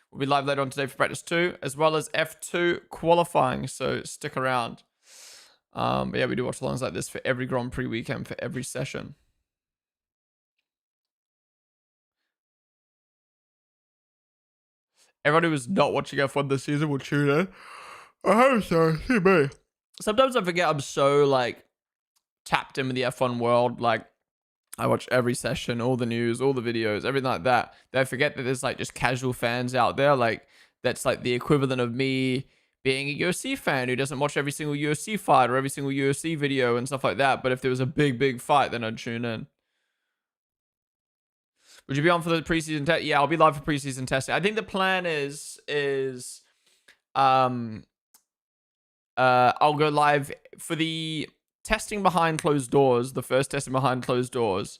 We'll be live later on today for practice 2, as well as F2 qualifying. So stick around. But yeah, we do watch-alongs like this for every Grand Prix weekend, for every session. Everyone who was not watching F1 this season will tune in. I hope so. See me. Sometimes I forget I'm so, like, tapped in with the F1 world. Like, I watch every session, all the news, all the videos, everything like that. That I forget that there's, like, just casual fans out there. Like, that's, like, the equivalent of me being a UFC fan who doesn't watch every single UFC fight or every single UFC video and stuff like that. But if there was a big, big fight, then I'd tune in. Would you be on for the preseason test? Yeah, I'll be live for preseason testing. I think the plan is I'll go live for the testing behind closed doors, the first testing behind closed doors.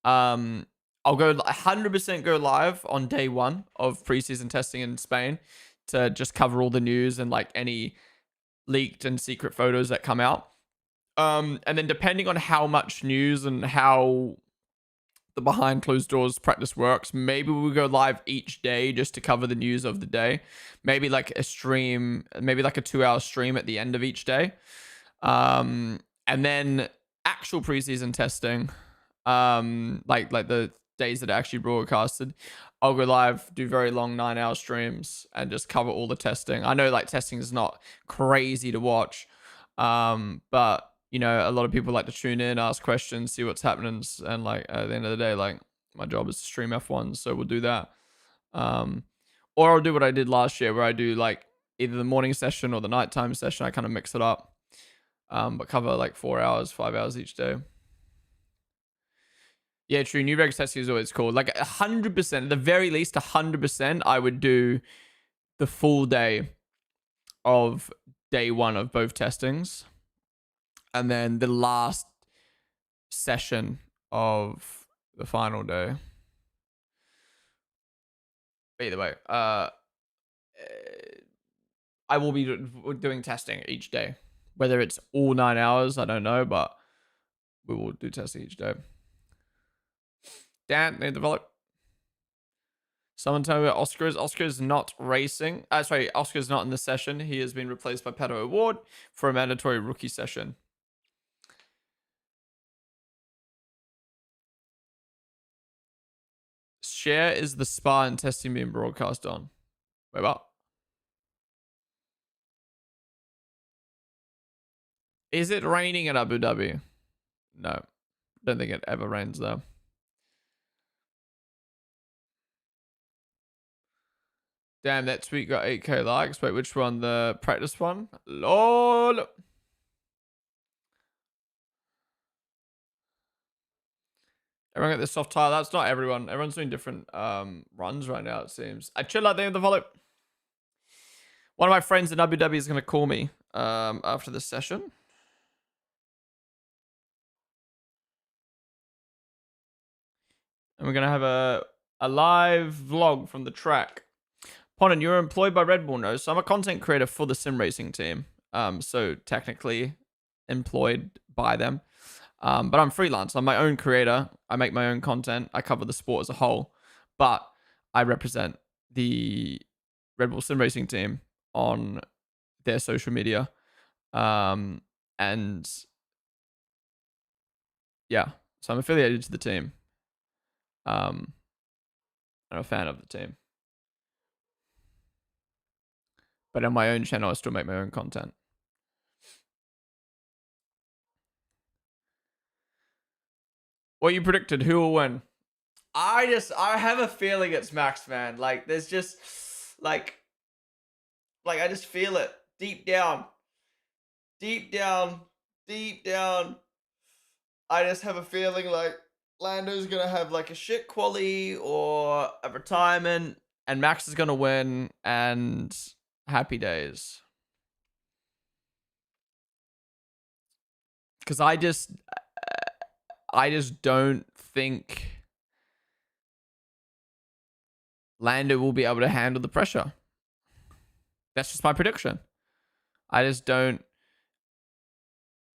I'll go 100% go live on day 1 of preseason testing in Spain to just cover all the news and like any leaked and secret photos that come out. And then depending on how much news and how the behind closed doors practice works, maybe we'll go live each day just to cover the news of the day. Maybe like a stream, maybe like a 2-hour stream at the end of each day. And then actual preseason testing, like the days that are actually broadcasted, I'll go live, do very long 9-hour streams, and just cover all the testing. I know like testing is not crazy to watch, but you know, a lot of people like to tune in, ask questions, see what's happening, and like at the end of the day, like my job is to stream F1, so we'll do that. Or I'll do what I did last year, where I do like either the morning session or the nighttime session. I kind of mix it up, but cover like 4 hours, 5 hours each day. Yeah, true. New reg testing is always cool. Like 100%, at the very least, 100%, I would do the full day of day one of both testings, and then the last session of the final day. Either way, I will be doing testing each day. Whether it's all 9 hours, I don't know, but we will do testing each day. Dan, they develop. Someone tell me where Oscar is. Oscar is not racing. Sorry, Oscar is not in the session. He has been replaced by Pato Award for a mandatory rookie session. Share is the spa and testing being broadcast on. Wait, what? Is it raining at Abu Dhabi? No. Don't think it ever rains though. Damn, that tweet got 8k likes. Wait, which one? The practice one? LOL. Everyone got this soft tire. That's not everyone. Everyone's doing different runs right now, it seems. I chill out there with the volley. One of my friends in Abu Dhabi is going to call me after this session. And we're going to have a live vlog from the track. Ponden, you're employed by Red Bull, no? So I'm a content creator for the sim racing team. So technically employed by them. But I'm freelance. I'm my own creator. I make my own content. I cover the sport as a whole. But I represent the Red Bull sim racing team on their social media. And yeah, so I'm affiliated to the team. I'm a fan of the team. But on my own channel, I still make my own content. What you predicted? Who will win? I have a feeling it's Max, man. Like, there's just, like I just feel it deep down. Deep down. I just have a feeling like Lando's gonna have like a shit quali or a retirement, and Max is gonna win, and happy days. Because I just don't think Lando will be able to handle the pressure. That's just my prediction. I just don't.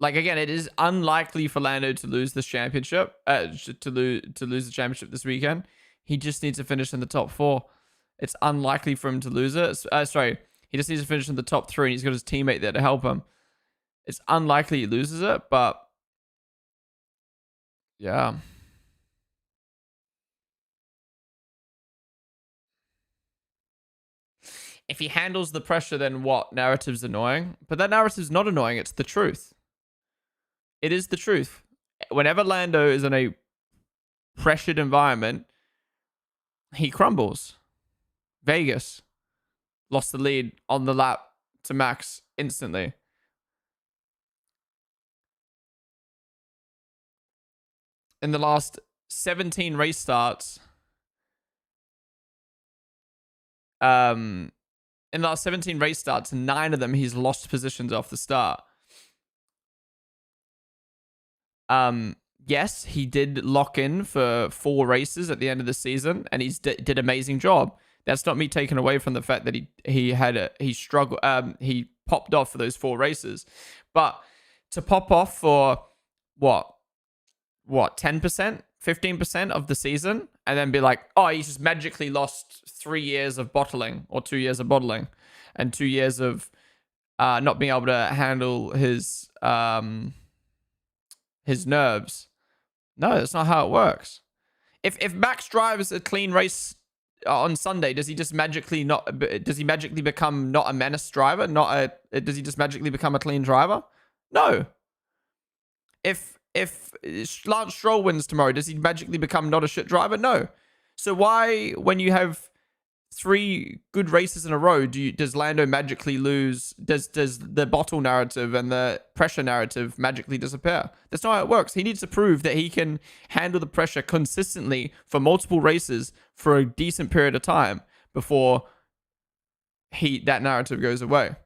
Like, again, it is unlikely for Lando to lose this championship, to lose the championship this weekend. He just needs to finish in the top 4. It's unlikely for him to lose it. Sorry, he just needs to finish in the top 3, and he's got his teammate there to help him. It's unlikely he loses it, but yeah. If he handles the pressure, then what? Narrative's annoying. But that narrative's not annoying. It's the truth. It is the truth. Whenever Lando is in a pressured environment, he crumbles. Vegas lost the lead on the lap to Max instantly. In the last 17 race starts, in the last 17 race starts, 9 of them he's lost positions off the start. Yes, he did lock in for 4 races at the end of the season, and he did an amazing job. That's not me taking away from the fact that he struggled. He popped off for those 4 races, but to pop off for what 10%, 15% of the season, and then be like, oh, he's just magically lost 3 years of bottling, or 2 years of bottling, and 2 years of not being able to handle his nerves. No, that's not how it works. If Max drives a clean race on Sunday, does he just magically become not a menace driver? Does he just magically become a clean driver? No. If Lance Stroll wins tomorrow, does he magically become not a shit driver? No. So why, when you have 3 good races in a row, does Lando magically lose? Does the bottle narrative and the pressure narrative magically disappear? That's not how it works. He needs to prove that he can handle the pressure consistently for multiple races for a decent period of time before that narrative goes away.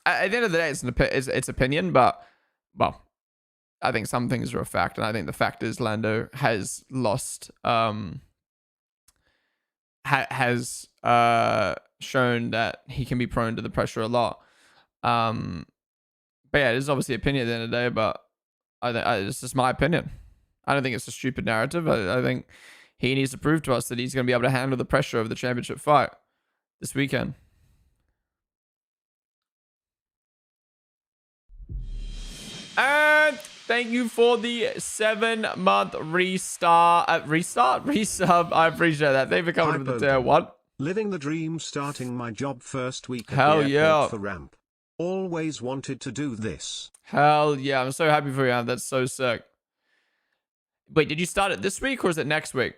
At the end of the day, it's opinion, but well, I think some things are a fact, and I think the fact is Lando has lost. Has shown that he can be prone to the pressure a lot. But yeah, it is obviously opinion at the end of the day, but it's just my opinion. I don't think it's a stupid narrative. I think he needs to prove to us that he's going to be able to handle the pressure of the championship fight this weekend. And thank you for the 7-month resub. I appreciate that. Thank you for coming to the tier 1. Living the dream, starting my job first week at Hell the yeah. airport for ramp. Always wanted to do this. Hell yeah. I'm so happy for you. That's so sick. Wait, did you start it this week or is it next week?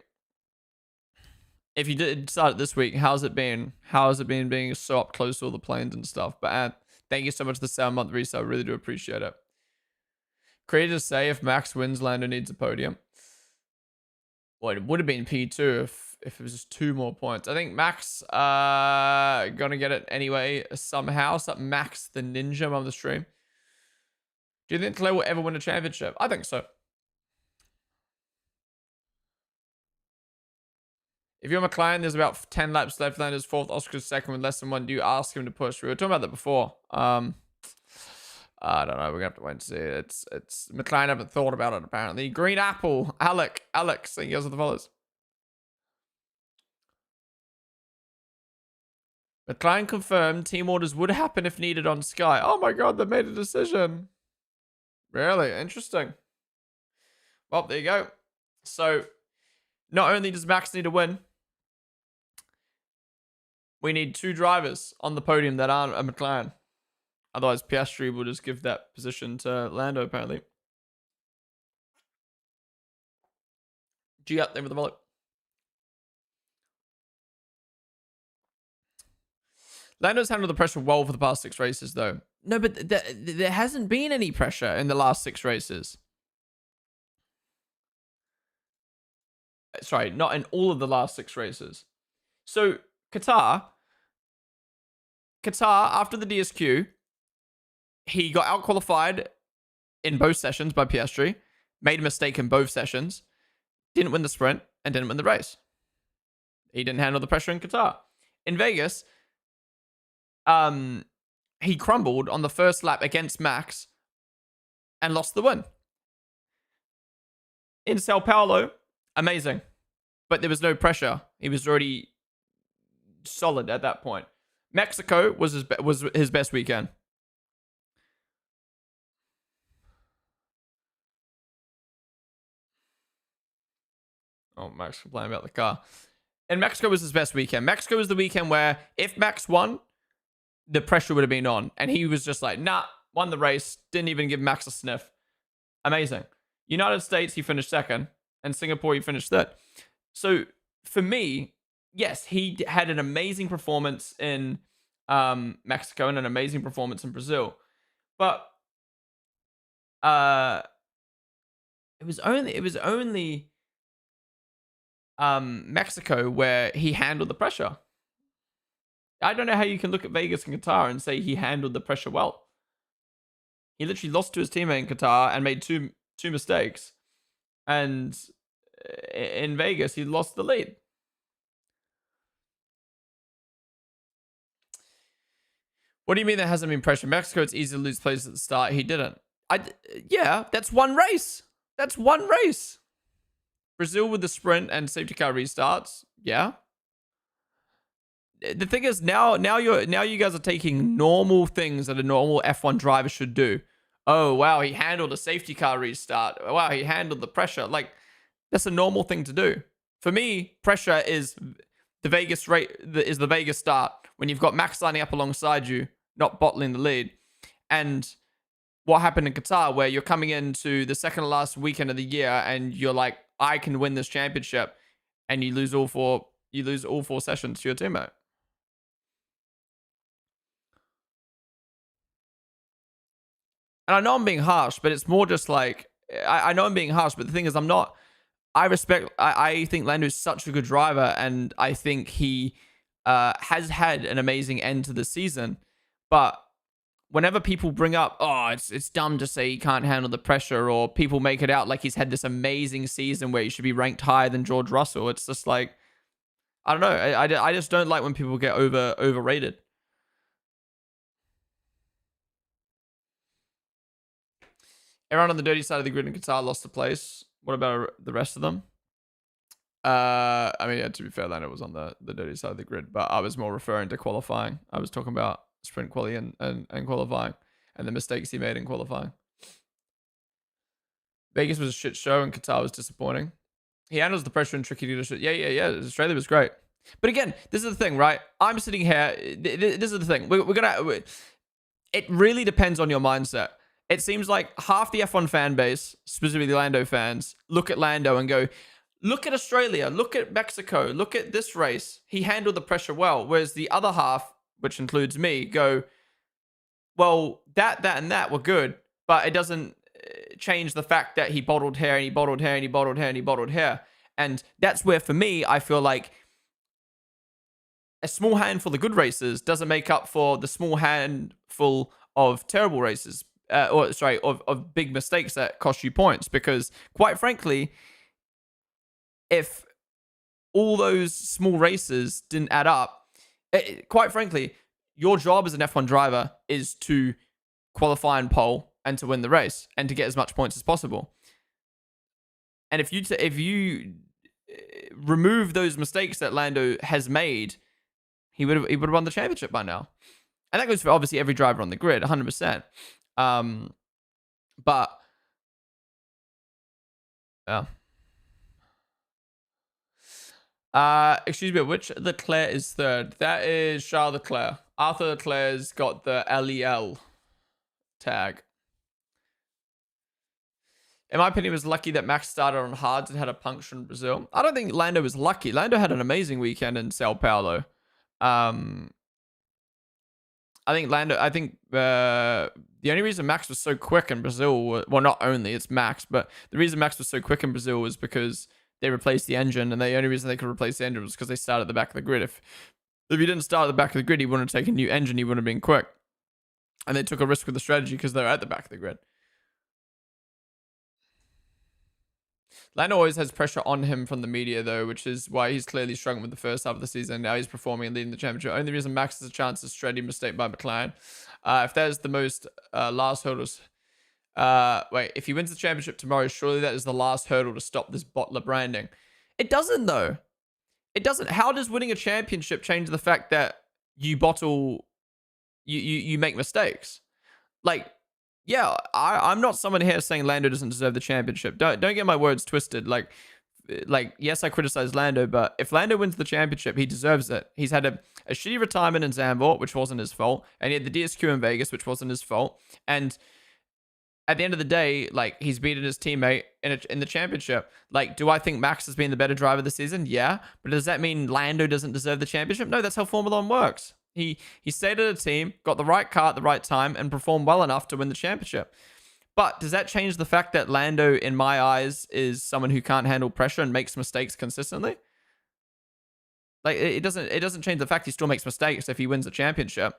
If you did start it this week, how's it been? How has it been being so up close to all the planes and stuff? But thank you so much for the 7-month resub. I really do appreciate it. Creators say if Max wins, Lando needs a podium. Well, it would have been P2 if it was just 2 more points. I think Max gonna get it anyway somehow. Something Max the Ninja on the stream. Do you think Claire will ever win a championship? I think so. If you're McLaren, there's about 10 laps left. Lando's 4th, Oscar's 2nd with less than 1. Do you ask him to push? We were talking about that before. I don't know. We're gonna have to wait and see. It's McLaren haven't thought about it apparently. Green Apple, Alex, thank you guys for the follows. McLaren confirmed team orders would happen if needed on Sky. Oh my god, they made a decision. Really interesting. Well, there you go. So, not only does Max need to win, we need 2 drivers on the podium that aren't a McLaren. Otherwise, Piastri will just give that position to Lando, apparently. G up there with the wallet. Lando's handled the pressure well for the past 6 races, though. No, but there hasn't been any pressure in the last 6 races. Sorry, not in all of the last 6 races. So, Qatar, after the DSQ, he got out-qualified in both sessions by Piastri, made a mistake in both sessions, didn't win the sprint, and didn't win the race. He didn't handle the pressure in Qatar. In Vegas, he crumbled on the first lap against Max and lost the win. In Sao Paulo, amazing. But there was no pressure. He was already solid at that point. Mexico was his best weekend. Oh, Max complaining about the car. And Mexico was his best weekend. Mexico was the weekend where if Max won, the pressure would have been on. And he was just like, nah, won the race. Didn't even give Max a sniff. Amazing. United States, he finished 2nd. And Singapore, he finished 3rd. So for me, yes, he had an amazing performance in Mexico and an amazing performance in Brazil. But it was only Mexico where he handled the pressure. I don't know how you can look at Vegas and Qatar and say he handled the pressure well. He literally lost to his teammate in Qatar and made two mistakes. And in Vegas, he lost the lead. What do you mean there hasn't been pressure? Mexico, it's easy to lose places at the start. He didn't. Yeah, that's one race. That's one race. Brazil with the sprint and safety car restarts. Yeah. The thing is, now you guys are taking normal things that a normal F1 driver should do. Oh, wow, he handled a safety car restart. Wow, he handled the pressure. Like, That's a normal thing to do. For me, pressure is the Vegas start when you've got Max lining up alongside you, not bottling the lead. And what happened in Qatar, where you're coming into the second to last weekend of the year and you're like, I can win this championship, and you lose all four sessions to your teammate. And I know I'm being harsh, but it's more just like, I know I'm being harsh, but the thing is, I'm not. I think Lando's such a good driver, and I think he has had an amazing end to the season. But whenever people bring up, oh, it's dumb to say he can't handle the pressure, or people make it out like he's had this amazing season where he should be ranked higher than George Russell, it's just like, I don't know. I just don't like when people get overrated. Everyone on the dirty side of the grid in Qatar lost the place. What about the rest of them? I mean, yeah, to be fair, Lando was on the dirty side of the grid, but I was more referring to qualifying. I was talking about sprint quali and qualifying, and the mistakes he made in qualifying. Vegas was a shit show, and Qatar was disappointing. He handles the pressure and tricky leadership. Yeah. Australia was great. But again, this is the thing, right? I'm sitting here. This is the thing. It really depends on your mindset. It seems like half the F1 fan base, specifically Lando fans, look at Lando and go, look at Australia, look at Mexico, look at this race. He handled the pressure well. Whereas the other half, which includes me, go, well, that, and that were good, but it doesn't change the fact that he bottled hair and he bottled hair and he bottled hair and he bottled hair. And that's where, for me, I feel like a small handful of good races doesn't make up for the small handful of terrible races. Of big mistakes that cost you points. Because, quite frankly, if all those small races didn't add up, quite frankly, your job as an F1 driver is to qualify and pole and to win the race and to get as much points as possible. And if you remove those mistakes that Lando has made, he would have won the championship by now. And that goes for obviously every driver on the grid, 100%. But yeah. Excuse me, which Leclerc is third? That is Charles Leclerc. Arthur Leclerc's got the LEL tag. In my opinion, it was lucky that Max started on hards and had a puncture in Brazil. I don't think Lando was lucky. Lando had an amazing weekend in Sao Paulo. I think the only reason Max was so quick in Brazil, well, not only it's Max, but the reason Max was so quick in Brazil was because they replaced the engine, and the only reason they could replace the engine was because they started at the back of the grid. If you didn't start at the back of the grid, he wouldn't have taken a new engine, he wouldn't have been quick. And they took a risk with the strategy because they were at the back of the grid. Lando always has pressure on him from the media, though, which is why he's clearly struggling with the first half of the season. Now he's performing and leading the championship. Only reason Max has a chance is shredding mistake by McLaren. If that is the most last hurdles... if he wins the championship tomorrow, surely that is the last hurdle to stop this bottler branding. It doesn't, though. It doesn't. How does winning a championship change the fact that you bottle... You make mistakes? Like... Yeah, I'm not someone here saying Lando doesn't deserve the championship. Don't get my words twisted. Like, yes, I criticize Lando, but if Lando wins the championship, he deserves it. He's had a shitty retirement in Zandvoort, which wasn't his fault, and he had the DSQ in Vegas, which wasn't his fault. And at the end of the day, like, he's beaten his teammate in the championship. Like, do I think Max has been the better driver this season? Yeah, but does that mean Lando doesn't deserve the championship? No, that's how Formula 1 works. He stayed at a team, got the right car at the right time, and performed well enough to win the championship. But does that change the fact that Lando, in my eyes, is someone who can't handle pressure and makes mistakes consistently? Like, it doesn't change the fact he still makes mistakes if he wins the championship.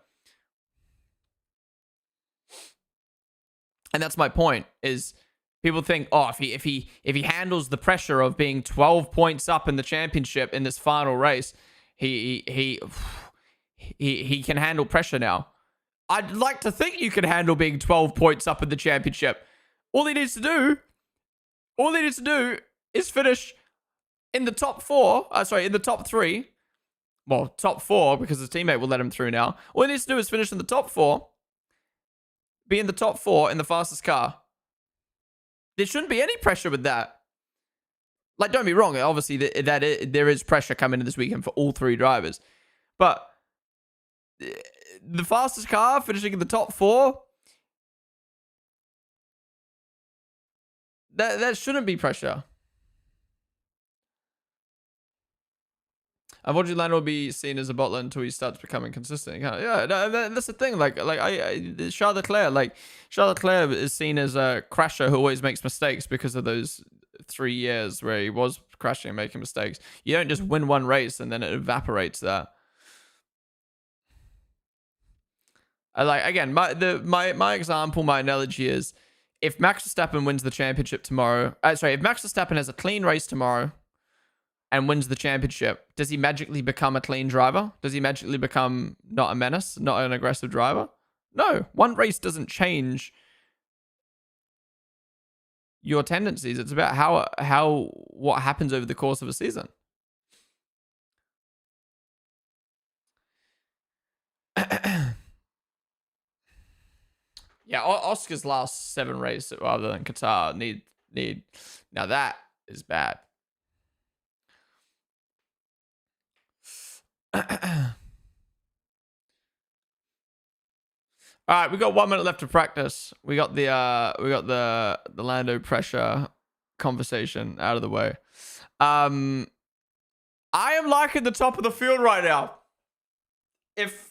And that's my point, is people think, oh, if he handles the pressure of being 12 points up in the championship in this final race, he can handle pressure now. I'd like to think you can handle being 12 points up in the championship. All he needs to do is finish in the top in the top 3. Well, top 4, because his teammate will let him through now. All he needs to do is finish in the top 4, be in the top 4 in the fastest car. There shouldn't be any pressure with that. Like, don't be wrong. Obviously, there is pressure coming in this weekend for all 3 drivers. But the fastest car finishing in the top 4, that shouldn't be pressure. Unfortunately, Lando will be seen as a bottler until he starts becoming consistent. Yeah, that's the thing. Like Charles Leclerc is seen as a crasher who always makes mistakes because of those 3 years where he was crashing and making mistakes. You don't just win one race and then it evaporates that. Again, my example, my analogy is if Max Verstappen wins the championship tomorrow. If Max Verstappen has a clean race tomorrow and wins the championship, does he magically become a clean driver? Does he magically become not a menace, not an aggressive driver? No, one race doesn't change your tendencies. It's about what happens over the course of a season. Yeah, Oscar's last 7 races rather than Qatar need now that is bad. All right, we got 1 minute left to practice. We got the Lando pressure conversation out of the way. I am liking the top of the field right now. If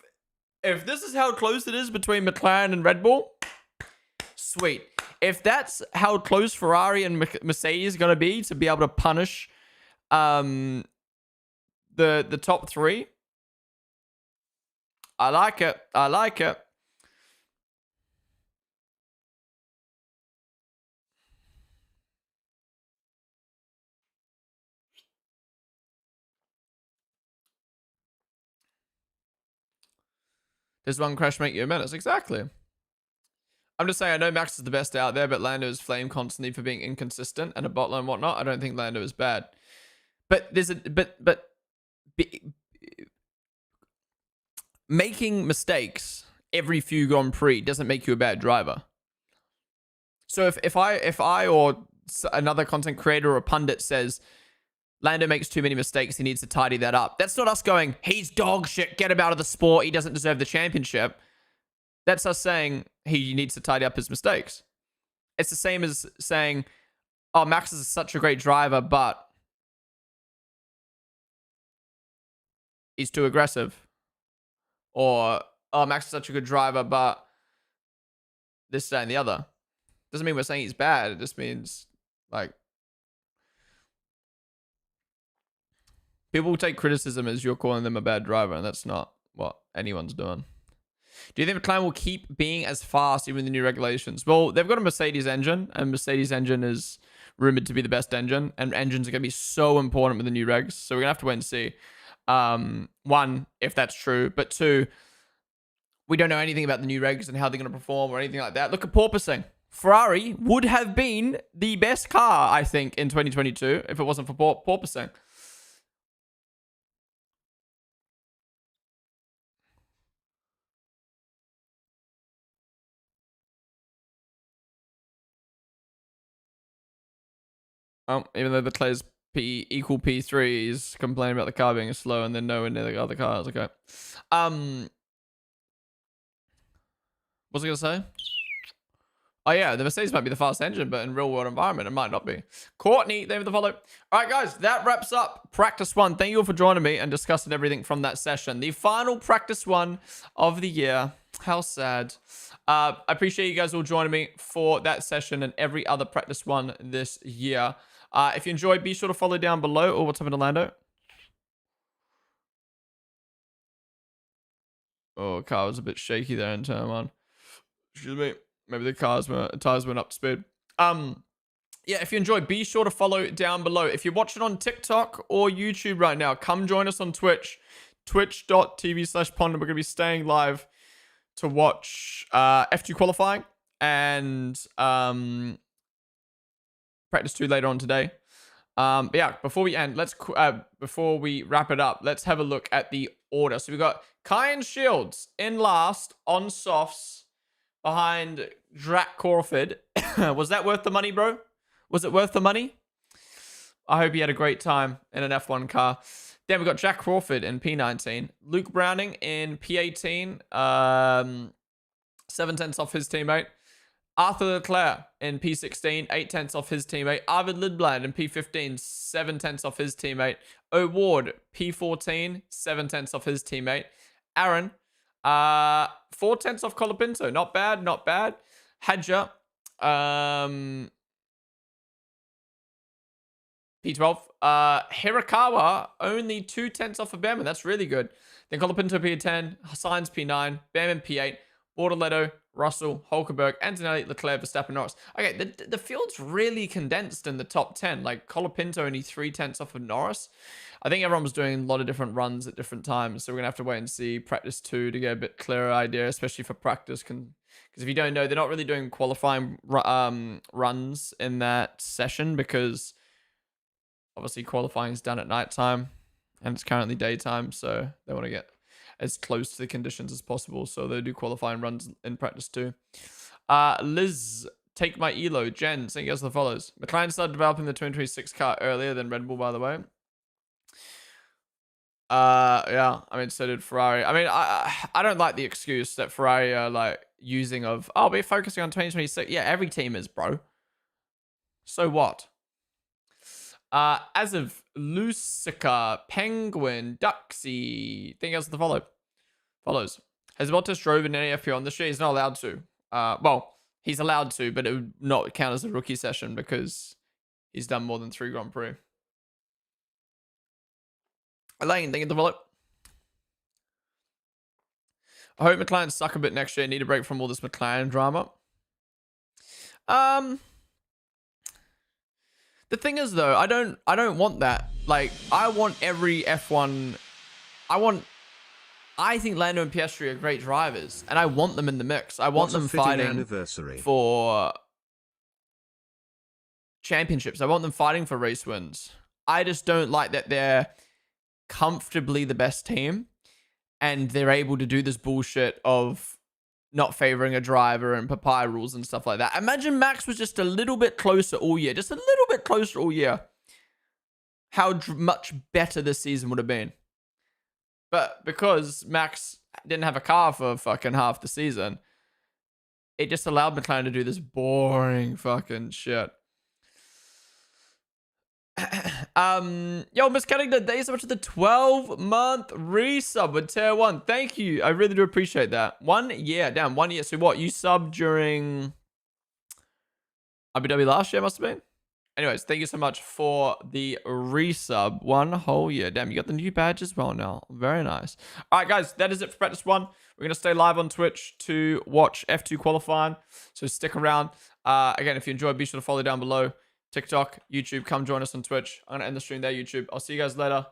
this is how close it is between McLaren and Red Bull, sweet. If that's how close Ferrari and Mercedes are going to be able to punish the top 3, I like it. I like it. Does one crash make you a menace? Exactly. I'm just saying, I know Max is the best out there, but Lando is flamed constantly for being inconsistent and a bottler and whatnot. I don't think Lando is bad. But there's making mistakes every few Grand Prix doesn't make you a bad driver. So if I or another content creator or a pundit says Lando makes too many mistakes, he needs to tidy that up, that's not us going, he's dog shit, get him out of the sport, he doesn't deserve the championship. That's us saying he needs to tidy up his mistakes. It's the same as saying, oh, Max is such a great driver, but he's too aggressive. Or, oh, Max is such a good driver, but this, that, and the other. Doesn't mean we're saying he's bad. It just means, like, people will take criticism as you're calling them a bad driver, and that's not what anyone's doing. Do you think McLaren will keep being as fast even with the new regulations? Well, they've got a Mercedes engine, and Mercedes engine is rumored to be the best engine, and engines are going to be so important with the new regs. So we're going to have to wait and see. 1, if that's true, but 2, we don't know anything about the new regs and how they're going to perform or anything like that. Look at porpoising. Ferrari would have been the best car, I think, in 2022 if it wasn't for porpoising. Even though the Leclerc's P equal P3, he's complaining about the car being slow and then nowhere near the other cars. Okay. What's I gonna say? Oh yeah, the Mercedes might be the fast engine, but in real world environment, it might not be. Courtney, thank you for the follow. All right, guys, that wraps up practice 1. Thank you all for joining me and discussing everything from that session. The final practice 1 of the year. How sad. I appreciate you guys all joining me for that session and every other practice 1 this year. If you enjoyed, be sure to follow down below. Or what's up in Orlando? Oh, car was a bit shaky there in turn 1. Excuse me. Maybe the tires went up to speed. Yeah, if you enjoyed, be sure to follow down below. If you're watching on TikTok or YouTube right now, come join us on Twitch. Twitch.tv/Ponden. We're going to be staying live to watch F2 qualifying and practice 2 later on today. But yeah, before we end, before we wrap it up, let's have a look at the order. So we got Kyan Shields in last on softs behind Drac Crawford. Was that worth the money, bro? Was it worth the money? I hope he had a great time in an F1 car. Then we got Jack Crawford in P19. Luke Browning in P18. 7/10 off his teammate. Arthur Leclerc in P16, 8/10 off his teammate. Arvid Lidblad in P15, 7/10 off his teammate. O'Ward, P14, 7/10 off his teammate. Aaron, 4/10 off Colapinto. Not bad, not bad. Hadja, P12. Hirakawa, only 2/10 off of Behrman. That's really good. Then Colapinto P10, Sainz P9, Behrman P8, Bortoletto, Russell, Hulkenberg, Antonelli, Leclerc, Verstappen, Norris. Okay, the field's really condensed in the top 10. Like, Colapinto only 3/10 off of Norris. I think everyone was doing a lot of different runs at different times, so we're going to have to wait and see practice 2 to get a bit clearer idea, especially for practice. Because if you don't know, they're not really doing qualifying runs in that session because obviously qualifying is done at nighttime and it's currently daytime, so they want to get as close to the conditions as possible, so they do qualifying runs in practice too. Liz, take my elo. Jen, saying as follows. McLaren started developing the 2026 car earlier than Red Bull, by the way. Yeah, I mean, so did Ferrari. I mean, I don't like the excuse that Ferrari are like using of, oh, we're focusing on 2026. Yeah, every team is, bro. So what? As of Lucica, Penguin, Duxie, thing else to follows. Has Bottas drove in any FP on this year? He's not allowed to. Well, he's allowed to, but it would not count as a rookie session because he's done more than 3 Grand Prix. Elaine, thank you, develop. I hope McLaren suck a bit next year. Need a break from all this McLaren drama. The thing is, though, I don't want that. Like, I want every F1. I think Lando and Piastri are great drivers, and I want them in the mix. I want them fighting for championships. I want them fighting for race wins. I just don't like that they're comfortably the best team, and they're able to do this bullshit of not favoring a driver and papaya rules and stuff like that. Imagine Max was just a little bit closer all year. Just a little bit closer all year. How much better this season would have been. But because Max didn't have a car for fucking half the season, it just allowed McLaren to do this boring fucking shit. Yo, Miss Cannington, thank you so much for the 12-month resub with Tier 1. Thank you. I really do appreciate that. 1 year. Damn, 1 year. So what? You subbed during Abu Dhabi last year, must have been? Anyways, thank you so much for the resub. 1 whole year. Damn, you got the new badge as well now. Very nice. All right, guys, that is it for practice 1. We're going to stay live on Twitch to watch F2 qualifying. So stick around. Again, if you enjoyed, be sure to follow down below. TikTok, YouTube, come join us on Twitch. I'm going to end the stream there, YouTube. I'll see you guys later.